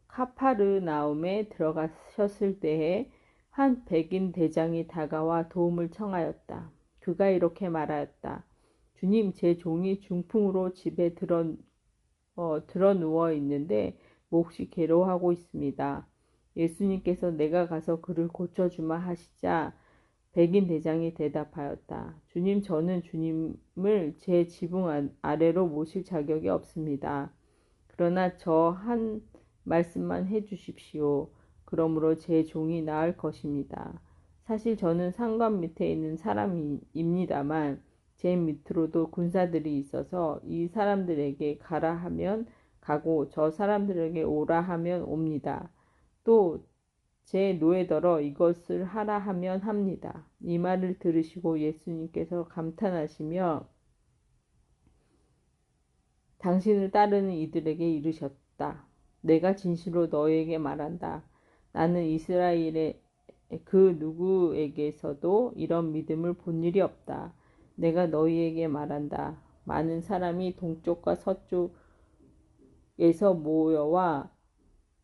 Speaker 1: 카파르나움에 들어가셨을 때에 한 백인 대장이 다가와 도움을 청하였다. 그가 이렇게 말하였다. 주님, 제 종이 중풍으로 집에 들어 누워 있는데 몹시 괴로워하고 있습니다. 예수님께서 내가 가서 그를 고쳐주마 하시자 백인 대장이 대답하였다. 주님, 저는 주님을 제 지붕 아래로 모실 자격이 없습니다. 그러나 저 한 말씀만 해주십시오. 그러므로 제 종이 나을 것입니다. 사실 저는 상관 밑에 있는 사람입니다만 제 밑으로도 군사들이 있어서 이 사람들에게 가라 하면 가고 저 사람들에게 오라 하면 옵니다. 또 제 노예더러 이것을 하라 하면 합니다. 이 말을 들으시고 예수님께서 감탄하시며 당신을 따르는 이들에게 이르셨다. 내가 진실로 너희에게 말한다. 나는 이스라엘의 그 누구에게서도 이런 믿음을 본 일이 없다. 내가 너희에게 말한다. 많은 사람이 동쪽과 서쪽에서 모여와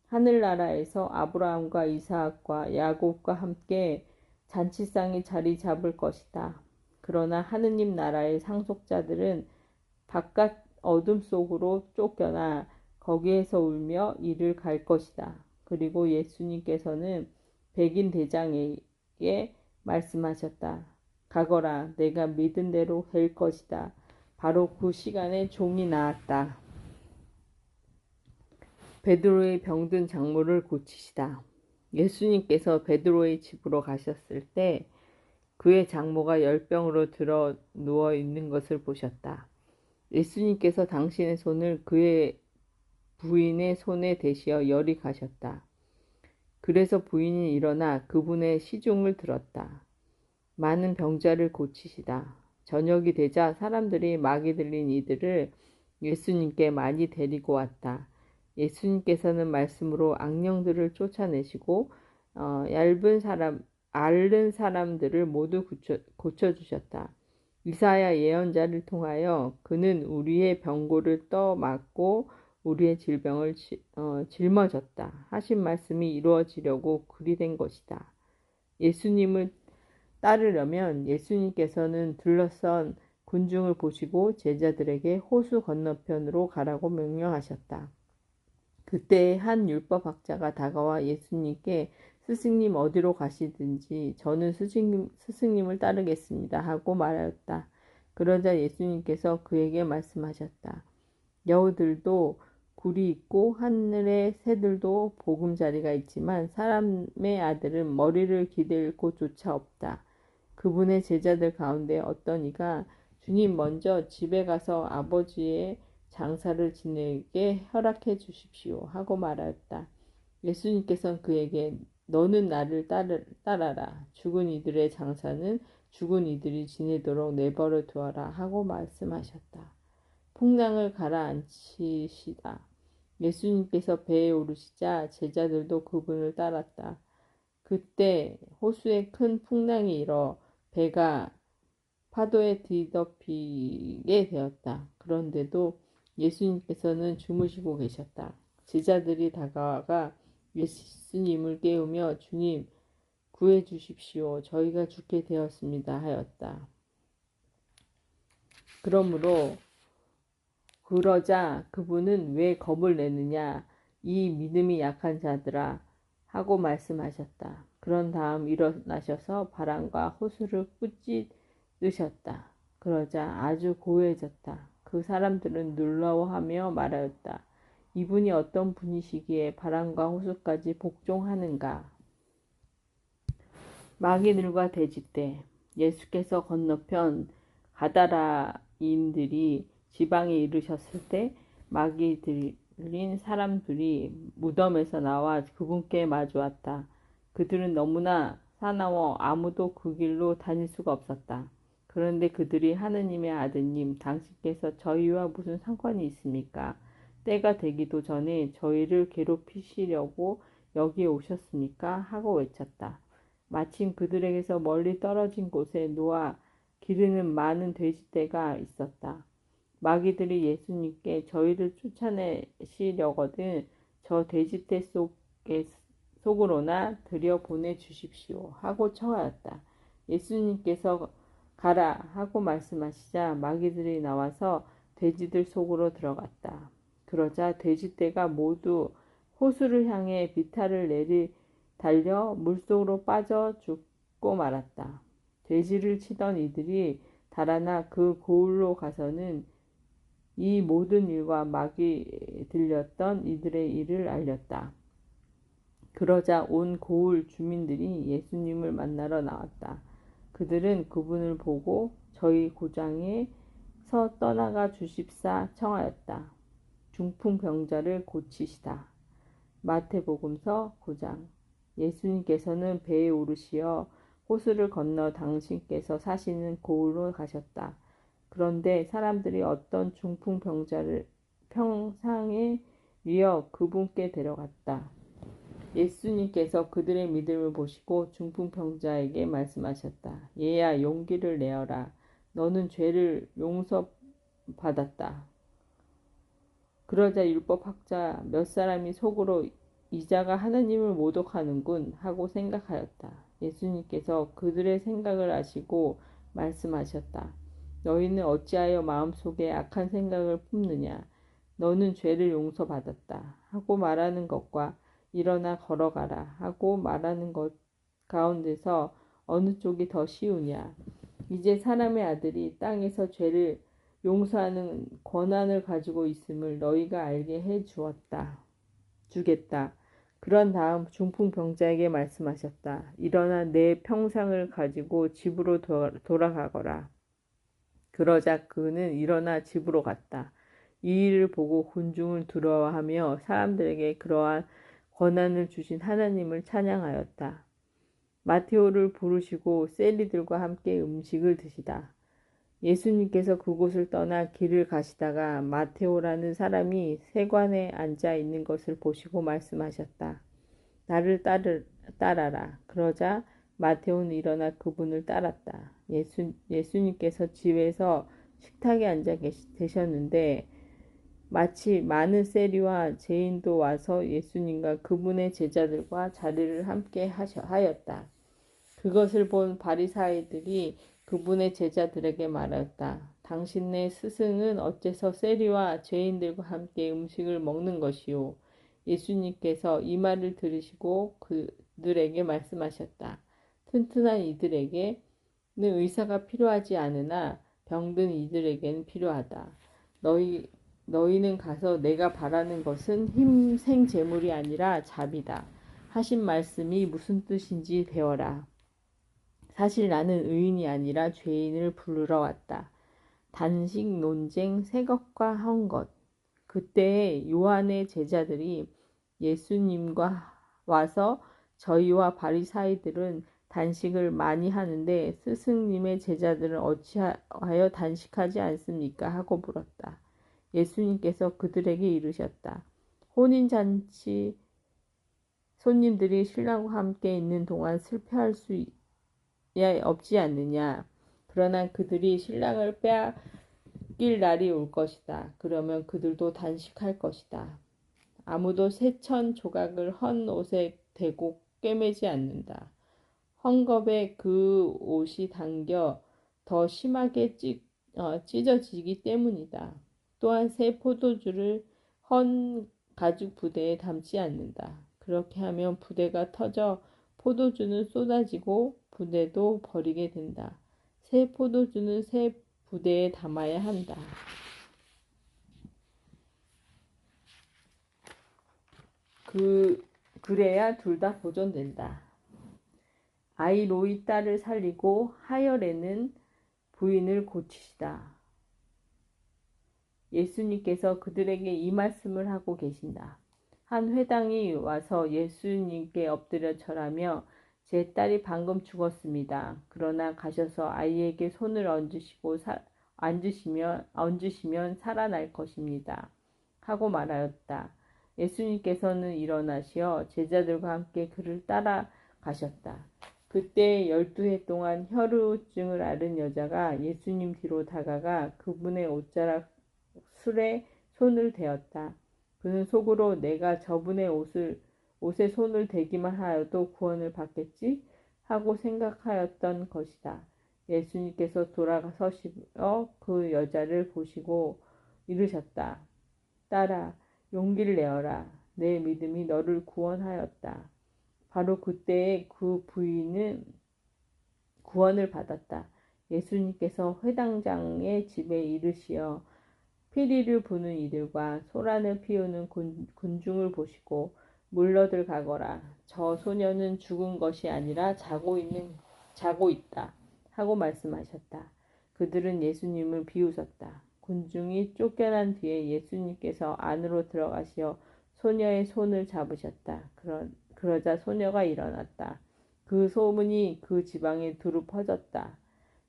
Speaker 1: 하늘나라에서 아브라함과 이삭과 야곱과 함께 잔치상에 자리 잡을 것이다. 그러나 하느님 나라의 상속자들은 바깥 어둠 속으로 쫓겨나 거기에서 울며 이를 갈 것이다. 그리고 예수님께서는 백인 대장에게 말씀하셨다. 가거라, 내가 믿은 대로 될 것이다. 바로 그 시간에 종이 나았다. 베드로의 병든 장모를 고치시다. 예수님께서 베드로의 집으로 가셨을 때 그의 장모가 열병으로 들어 누워 있는 것을 보셨다. 예수님께서 당신의 손을 그의 부인의 손에 대시어 열이 가셨다. 그래서 부인이 일어나 그분의 시중을 들었다. 많은 병자를 고치시다. 저녁이 되자 사람들이 마귀 들린 이들을 예수님께 많이 데리고 왔다. 예수님께서는 말씀으로 악령들을 쫓아내시고 앓는 사람들을 모두 고쳐주셨다. 이사야 예언자를 통하여 그는 우리의 병고를 떠맡고 우리의 질병을 짊어졌다 하신 말씀이 이루어지려고 그리 된 것이다. 예수님을 따르려면 예수님께서는 둘러선 군중을 보시고 제자들에게 호수 건너편으로 가라고 명령하셨다. 그때 한 율법학자가 다가와 예수님께 스승님 어디로 가시든지 저는 스승님을 따르겠습니다 하고 말하였다. 그러자 예수님께서 그에게 말씀하셨다. 여우들도 굴이 있고 하늘의 새들도 보금자리가 있지만 사람의 아들은 머리를 기댈 곳조차 없다. 그분의 제자들 가운데 어떤 이가 주님 먼저 집에 가서 아버지의 장사를 지내게 허락해 주십시오 하고 말하였다. 예수님께서는 그에게 너는 나를 따라라. 죽은 이들의 장사는 죽은 이들이 지내도록 내버려 두어라 하고 말씀하셨다. 풍랑을 가라앉히시다. 예수님께서 배에 오르시자 제자들도 그분을 따랐다. 그때 호수에 큰 풍랑이 일어 배가 파도에 뒤덮이게 되었다. 그런데도 예수님께서는 주무시고 계셨다. 제자들이 다가가 예수님을 깨우며 주님 구해 주십시오. 저희가 죽게 되었습니다 하였다. 그러자 그분은 왜 겁을 내느냐 이 믿음이 약한 자들아 하고 말씀하셨다. 그런 다음 일어나셔서 바람과 호수를 꾸짖으셨다. 그러자 아주 고요해졌다. 그 사람들은 놀라워하며 말하였다. 이분이 어떤 분이시기에 바람과 호수까지 복종하는가. 마귀들과 돼지떼. 예수께서 건너편 가다라인들이 지방에 이르셨을 때 마귀 들린 사람들이 무덤에서 나와 그분께 마주왔다. 그들은 너무나 사나워 아무도 그 길로 다닐 수가 없었다. 그런데 그들이 하느님의 아드님 당신께서 저희와 무슨 상관이 있습니까? 때가 되기도 전에 저희를 괴롭히시려고 여기에 오셨습니까? 하고 외쳤다. 마침 그들에게서 멀리 떨어진 곳에 놓아 기르는 많은 돼지떼가 있었다. 마귀들이 예수님께 저희를 쫓아내시려거든 저 돼지떼 속으로나 들여 보내주십시오 하고 청하였다. 예수님께서 가라 하고 말씀하시자 마귀들이 나와서 돼지들 속으로 들어갔다. 그러자 돼지떼가 모두 호수를 향해 비탈을 달려 물속으로 빠져 죽고 말았다. 돼지를 치던 이들이 달아나 그 고을로 가서는 이 모든 일과 마귀 들렸던 이들의 일을 알렸다. 그러자 온 고을 주민들이 예수님을 만나러 나왔다. 그들은 그분을 보고 저희 고장에서 떠나가 주십사 청하였다. 중풍병자를 고치시다. 마태복음서 9장. 예수님께서는 배에 오르시어 호수를 건너 당신께서 사시는 고을로 가셨다. 그런데 사람들이 어떤 중풍병자를 평상에 이어 그분께 데려갔다. 예수님께서 그들의 믿음을 보시고 중풍병자에게 말씀하셨다. 얘야 용기를 내어라. 너는 죄를 용서받았다. 그러자 율법학자 몇 사람이 속으로 이자가 하느님을 모독하는군 하고 생각하였다. 예수님께서 그들의 생각을 아시고 말씀하셨다. 너희는 어찌하여 마음속에 악한 생각을 품느냐. 너는 죄를 용서받았다 하고 말하는 것과 일어나 걸어가라 하고 말하는 것 가운데서 어느 쪽이 더 쉬우냐. 이제 사람의 아들이 땅에서 죄를 용서하는 권한을 가지고 있음을 너희가 알게 해 주겠다. 그런 다음 중풍병자에게 말씀하셨다. 일어나 내 평상을 가지고 집으로 돌아가거라. 그러자 그는 일어나 집으로 갔다. 이 일을 보고 군중을 두려워하며 사람들에게 그러한 권한을 주신 하나님을 찬양하였다. 마테오를 부르시고 세리들과 함께 음식을 드시다. 예수님께서 그곳을 떠나 길을 가시다가 마테오라는 사람이 세관에 앉아 있는 것을 보시고 말씀하셨다. 나를 따라라. 그러자 마테오는 일어나 그분을 따랐다. 예수님께서 집에서 식탁에 앉아 계셨는데 마치 많은 세리와 죄인도 와서 예수님과 그분의 제자들과 자리를 함께 하였다. 그것을 본 바리사이들이 그분의 제자들에게 말하였다. 당신네 스승은 어째서 세리와 죄인들과 함께 음식을 먹는 것이요? 예수님께서 이 말을 들으시고 그들에게 말씀하셨다. 튼튼한 이들에게는 의사가 필요하지 않으나 병든 이들에게는 필요하다. 너희는 가서 내가 바라는 것은 힘생 재물이 아니라 자비다. 하신 말씀이 무슨 뜻인지 배워라. 사실 나는 의인이 아니라 죄인을 부르러 왔다. 단식, 논쟁, 새것과 한 것. 그때 요한의 제자들이 예수님과 와서 저희와 바리사이들은 단식을 많이 하는데 스승님의 제자들은 어찌하여 단식하지 않습니까? 하고 물었다. 예수님께서 그들에게 이르셨다. 혼인잔치 손님들이 신랑과 함께 있는 동안 슬퍼할 수 없지 않느냐. 그러나 그들이 신랑을 빼앗길 날이 올 것이다. 그러면 그들도 단식할 것이다. 아무도 새천 조각을 헌 옷에 대고 꿰매지 않는다. 헝겊에 그 옷이 당겨 더 심하게 찢어지기 때문이다. 또한 새 포도주를 헌 가죽 부대에 담지 않는다. 그렇게 하면 부대가 터져 포도주는 쏟아지고 부대도 버리게 된다. 새 포도주는 새 부대에 담아야 한다. 그래야 둘 다 보존된다. 아이로이 딸을 살리고 하열에는 부인을 고치시다. 예수님께서 그들에게 이 말씀을 하고 계신다. 한 회당이 와서 예수님께 엎드려 절하며 제 딸이 방금 죽었습니다. 그러나 가셔서 아이에게 손을 얹으시면 살아날 것입니다. 하고 말하였다. 예수님께서는 일어나시어 제자들과 함께 그를 따라가셨다. 그때 12해 동안 혈우증을 앓은 여자가 예수님 뒤로 다가가 그분의 옷자락 술에 손을 대었다. 그는 속으로 내가 저분의 옷에 손을 대기만 하여도 구원을 받겠지? 하고 생각하였던 것이다. 예수님께서 돌아서시어 그 여자를 보시고 이르셨다. 딸아, 용기를 내어라. 내 믿음이 너를 구원하였다. 바로 그때에 그 부인은 구원을 받았다. 예수님께서 회당장의 집에 이르시어 피리를 부는 이들과 소란을 피우는 군중을 보시고 물러들 가거라. 저 소녀는 죽은 것이 아니라 자고 있다. 하고 말씀하셨다. 그들은 예수님을 비웃었다. 군중이 쫓겨난 뒤에 예수님께서 안으로 들어가시어 소녀의 손을 잡으셨다. 그러자 소녀가 일어났다. 그 소문이 그 지방에 두루 퍼졌다.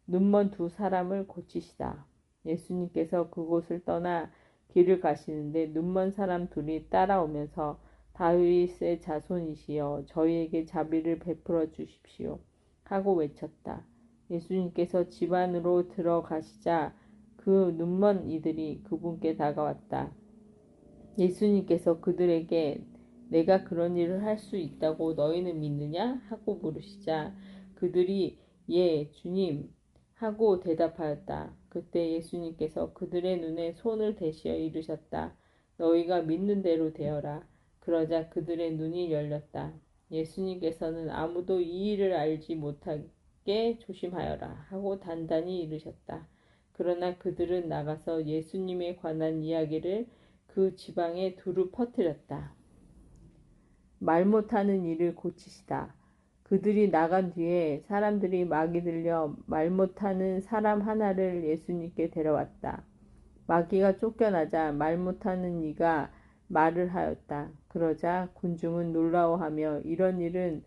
Speaker 1: 눈먼 두 사람을 고치시다. 예수님께서 그곳을 떠나 길을 가시는데 눈먼 사람 둘이 따라오면서 다윗의 자손이시여 저희에게 자비를 베풀어 주십시오 하고 외쳤다. 예수님께서 집 안으로 들어가시자 그 눈먼 이들이 그분께 다가왔다. 예수님께서 그들에게 내가 그런 일을 할 수 있다고 너희는 믿느냐? 하고 물으시자 그들이 예, 주님 하고 대답하였다. 그때 예수님께서 그들의 눈에 손을 대시어 이르셨다. 너희가 믿는 대로 되어라. 그러자 그들의 눈이 열렸다. 예수님께서는 아무도 이 일을 알지 못하게 조심하여라 하고 단단히 이르셨다. 그러나 그들은 나가서 예수님에 관한 이야기를 그 지방에 두루 퍼뜨렸다. 말 못하는 이를 고치시다. 그들이 나간 뒤에 사람들이 마귀 들려 말 못하는 사람 하나를 예수님께 데려왔다. 마귀가 쫓겨나자 말 못하는 이가 말을 하였다. 그러자 군중은 놀라워하며 이런 일은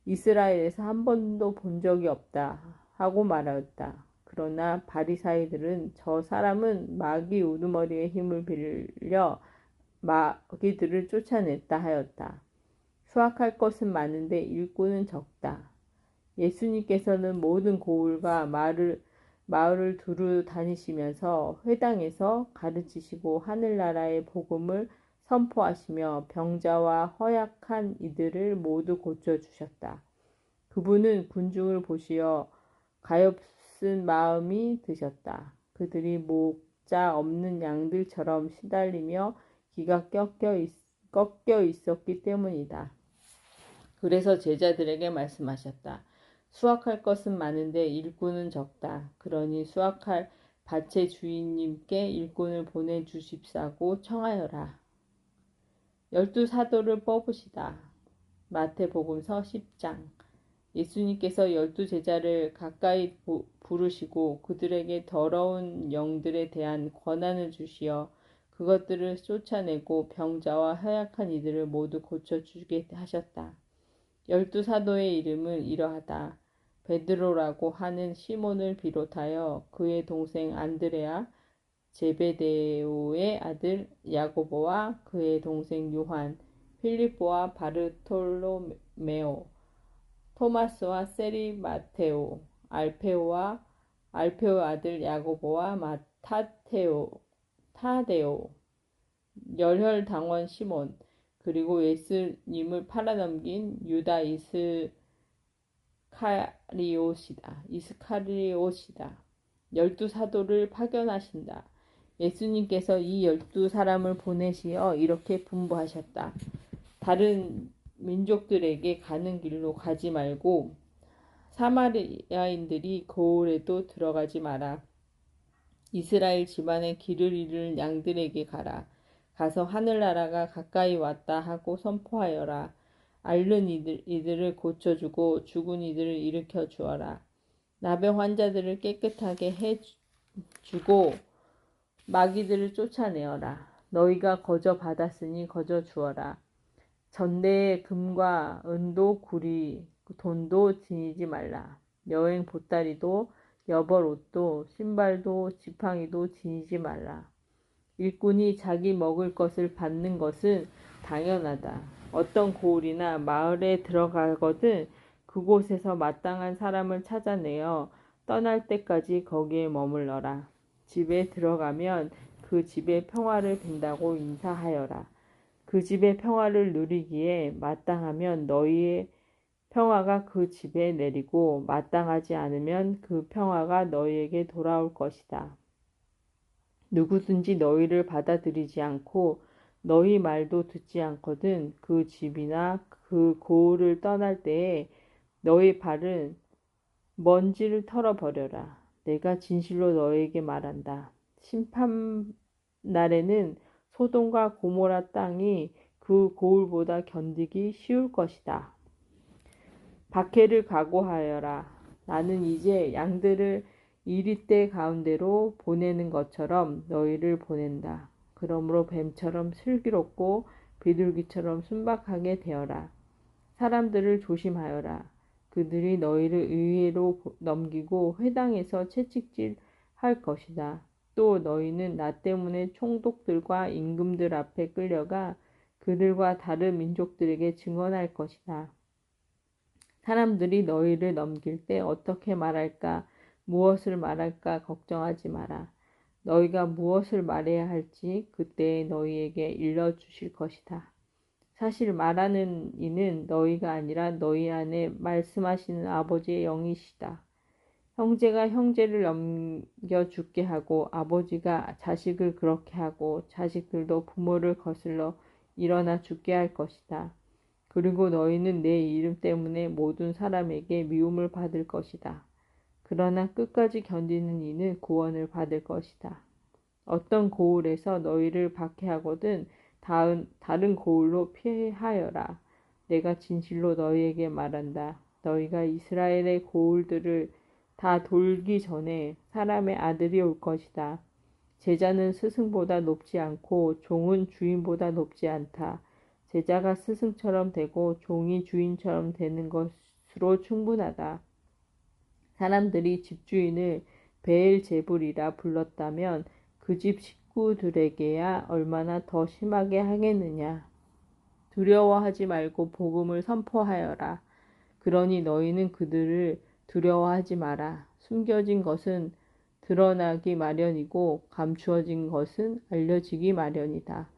Speaker 1: 이스라엘에서 한 번도 본 적이 없다 하고 말하였다. 그러나 바리사이들은 저 사람은 마귀 우두머리의 힘을 빌려 마귀들을 쫓아냈다 하였다. 수확할 것은 많은데 일꾼은 적다. 예수님께서는 모든 고을과 마을을 두루 다니시면서 회당에서 가르치시고 하늘나라의 복음을 선포하시며 병자와 허약한 이들을 모두 고쳐주셨다. 그분은 군중을 보시어 가엾은 마음이 드셨다. 그들이 목자 없는 양들처럼 시달리며 귀가 꺾여 있었기 때문이다. 그래서 제자들에게 말씀하셨다. 수확할 것은 많은데 일꾼은 적다. 그러니 수확할 밭의 주인님께 일꾼을 보내주십사고 청하여라. 12사도를 뽑으시다. 마태복음서 10장. 예수님께서 12제자를 가까이 부르시고 그들에게 더러운 영들에 대한 권한을 주시어 그것들을 쫓아내고 병자와 허약한 이들을 모두 고쳐주게 하셨다. 12사도의 이름은 이러하다. 베드로라고 하는 시몬을 비롯하여 그의 동생 안드레아, 제베데오의 아들 야고보와 그의 동생 요한, 필립보와 바르톨로메오, 토마스와 세리 마테오, 알페오 아들 야고보와 타데오, 열혈당원 시몬, 그리고 예수님을 팔아넘긴 유다 이스카리옷이다. 12사도를 파견하신다. 예수님께서 이 12사람을 보내시어 이렇게 분부하셨다. 다른 민족들에게 가는 길로 가지 말고 사마리아인들이 고을에도 들어가지 마라. 이스라엘 집안의 길을 잃은 양들에게 가라. 가서 하늘나라가 가까이 왔다 하고 선포하여라. 앓는 이들을 고쳐주고 죽은 이들을 일으켜 주어라. 나병 환자들을 깨끗하게 해주고 마귀들을 쫓아내어라. 너희가 거저 받았으니 거저 주어라. 전대에 금과 은도 구리 돈도 지니지 말라. 여행 보따리도 여벌 옷도 신발도 지팡이도 지니지 말라. 일꾼이 자기 먹을 것을 받는 것은 당연하다. 어떤 고을이나 마을에 들어가거든 그곳에서 마땅한 사람을 찾아내어 떠날 때까지 거기에 머물러라. 집에 들어가면 그 집에 평화를 빈다고 인사하여라. 그 집의 평화를 누리기에 마땅하면 너희의 평화가 그 집에 내리고 마땅하지 않으면 그 평화가 너희에게 돌아올 것이다. 누구든지 너희를 받아들이지 않고 너희 말도 듣지 않거든 그 집이나 그 고을을 떠날 때에 너희 발은 먼지를 털어버려라. 내가 진실로 너희에게 말한다. 심판 날에는 소돔과 고모라 땅이 그 고을보다 견디기 쉬울 것이다. 박해를 각오하여라. 나는 이제 양들을 이리떼 가운데로 보내는 것처럼 너희를 보낸다. 그러므로 뱀처럼 슬기롭고 비둘기처럼 순박하게 되어라. 사람들을 조심하여라. 그들이 너희를 의회로 넘기고 회당에서 채찍질 할 것이다. 또 너희는 나 때문에 총독들과 임금들 앞에 끌려가 그들과 다른 민족들에게 증언할 것이다. 사람들이 너희를 넘길 때 어떻게 말할까, 무엇을 말할까 걱정하지 마라. 너희가 무엇을 말해야 할지 그때 너희에게 일러주실 것이다. 사실 말하는 이는 너희가 아니라 너희 안에 말씀하시는 아버지의 영이시다. 형제가 형제를 넘겨 죽게 하고 아버지가 자식을 그렇게 하고 자식들도 부모를 거슬러 일어나 죽게 할 것이다. 그리고 너희는 내 이름 때문에 모든 사람에게 미움을 받을 것이다. 그러나 끝까지 견디는 이는 구원을 받을 것이다. 어떤 고을에서 너희를 박해하거든 다른 고을로 피하여라. 내가 진실로 너희에게 말한다. 너희가 이스라엘의 고을들을 다 돌기 전에 사람의 아들이 올 것이다. 제자는 스승보다 높지 않고 종은 주인보다 높지 않다. 제자가 스승처럼 되고 종이 주인처럼 되는 것으로 충분하다. 사람들이 집주인을 베엘제불이라 불렀다면 그 집 식구들에게야 얼마나 더 심하게 하겠느냐. 두려워하지 말고 복음을 선포하여라. 그러니 너희는 그들을 두려워하지 마라. 숨겨진 것은 드러나기 마련이고 감추어진 것은 알려지기 마련이다.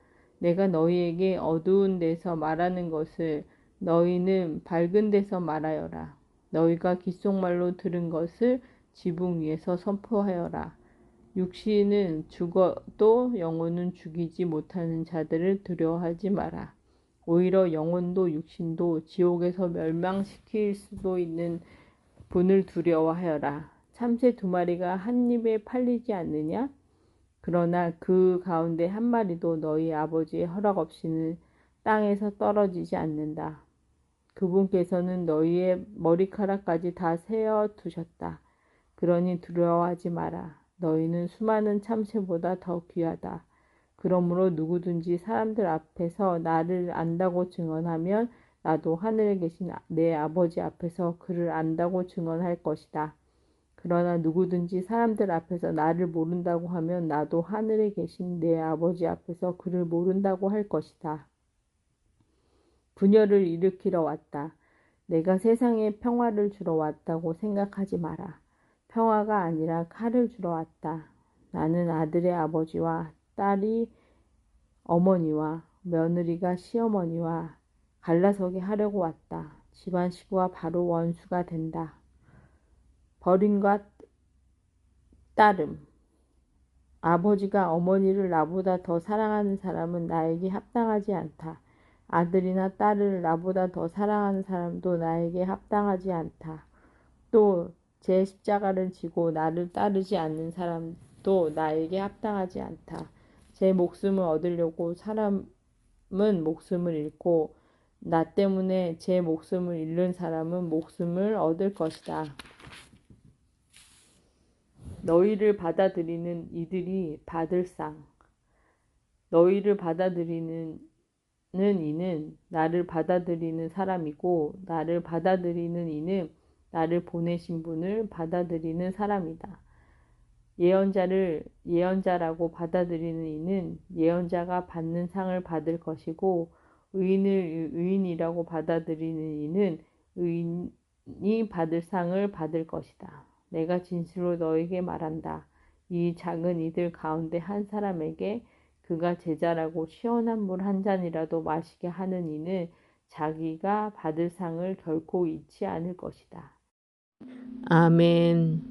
Speaker 1: 내가 너희에게 어두운 데서 말하는 것을 너희는 밝은 데서 말하여라. 너희가 귓속말로 들은 것을 지붕 위에서 선포하여라. 육신은 죽어도 영혼은 죽이지 못하는 자들을 두려워하지 마라. 오히려 영혼도 육신도 지옥에서 멸망시킬 수도 있는 분을 두려워하여라. 참새 2마리가 한 입에 팔리지 않느냐? 그러나 그 가운데 한 마리도 너희 아버지의 허락 없이는 땅에서 떨어지지 않는다. 그분께서는 너희의 머리카락까지 다 세어 두셨다. 그러니 두려워하지 마라. 너희는 수많은 참새보다 더 귀하다. 그러므로 누구든지 사람들 앞에서 나를 안다고 증언하면 나도 하늘에 계신 내 아버지 앞에서 그를 안다고 증언할 것이다. 그러나 누구든지 사람들 앞에서 나를 모른다고 하면 나도 하늘에 계신 내 아버지 앞에서 그를 모른다고 할 것이다. 분열을 일으키러 왔다. 내가 세상에 평화를 주러 왔다고 생각하지 마라. 평화가 아니라 칼을 주러 왔다. 나는 아들의 아버지와 딸이 어머니와 며느리가 시어머니와 갈라서게 하려고 왔다. 집안 식구와 바로 원수가 된다. 버림과 따름. 아버지가 어머니를 나보다 더 사랑하는 사람은 나에게 합당하지 않다. 아들이나 딸을 나보다 더 사랑하는 사람도 나에게 합당하지 않다. 또 제 십자가를 지고 나를 따르지 않는 사람도 나에게 합당하지 않다. 제 목숨을 얻으려고 사람은 목숨을 잃고 나 때문에 제 목숨을 잃는 사람은 목숨을 얻을 것이다. 너희를 받아들이는 이들이 받을 상. 너희를 받아들이는 이는 나를 받아들이는 사람이고 나를 받아들이는 이는 나를 보내신 분을 받아들이는 사람이다. 예언자를 예언자라고 받아들이는 이는 예언자가 받는 상을 받을 것이고 의인을 의인이라고 받아들이는 이는 의인이 받을 상을 받을 것이다. 내가 진실로 너에게 말한다. 이 작은 이들 가운데 한 사람에게 그가 제자라고 시원한 물 한 잔이라도 마시게 하는 이는 자기가 받을 상을 결코 잊지 않을 것이다. 아멘.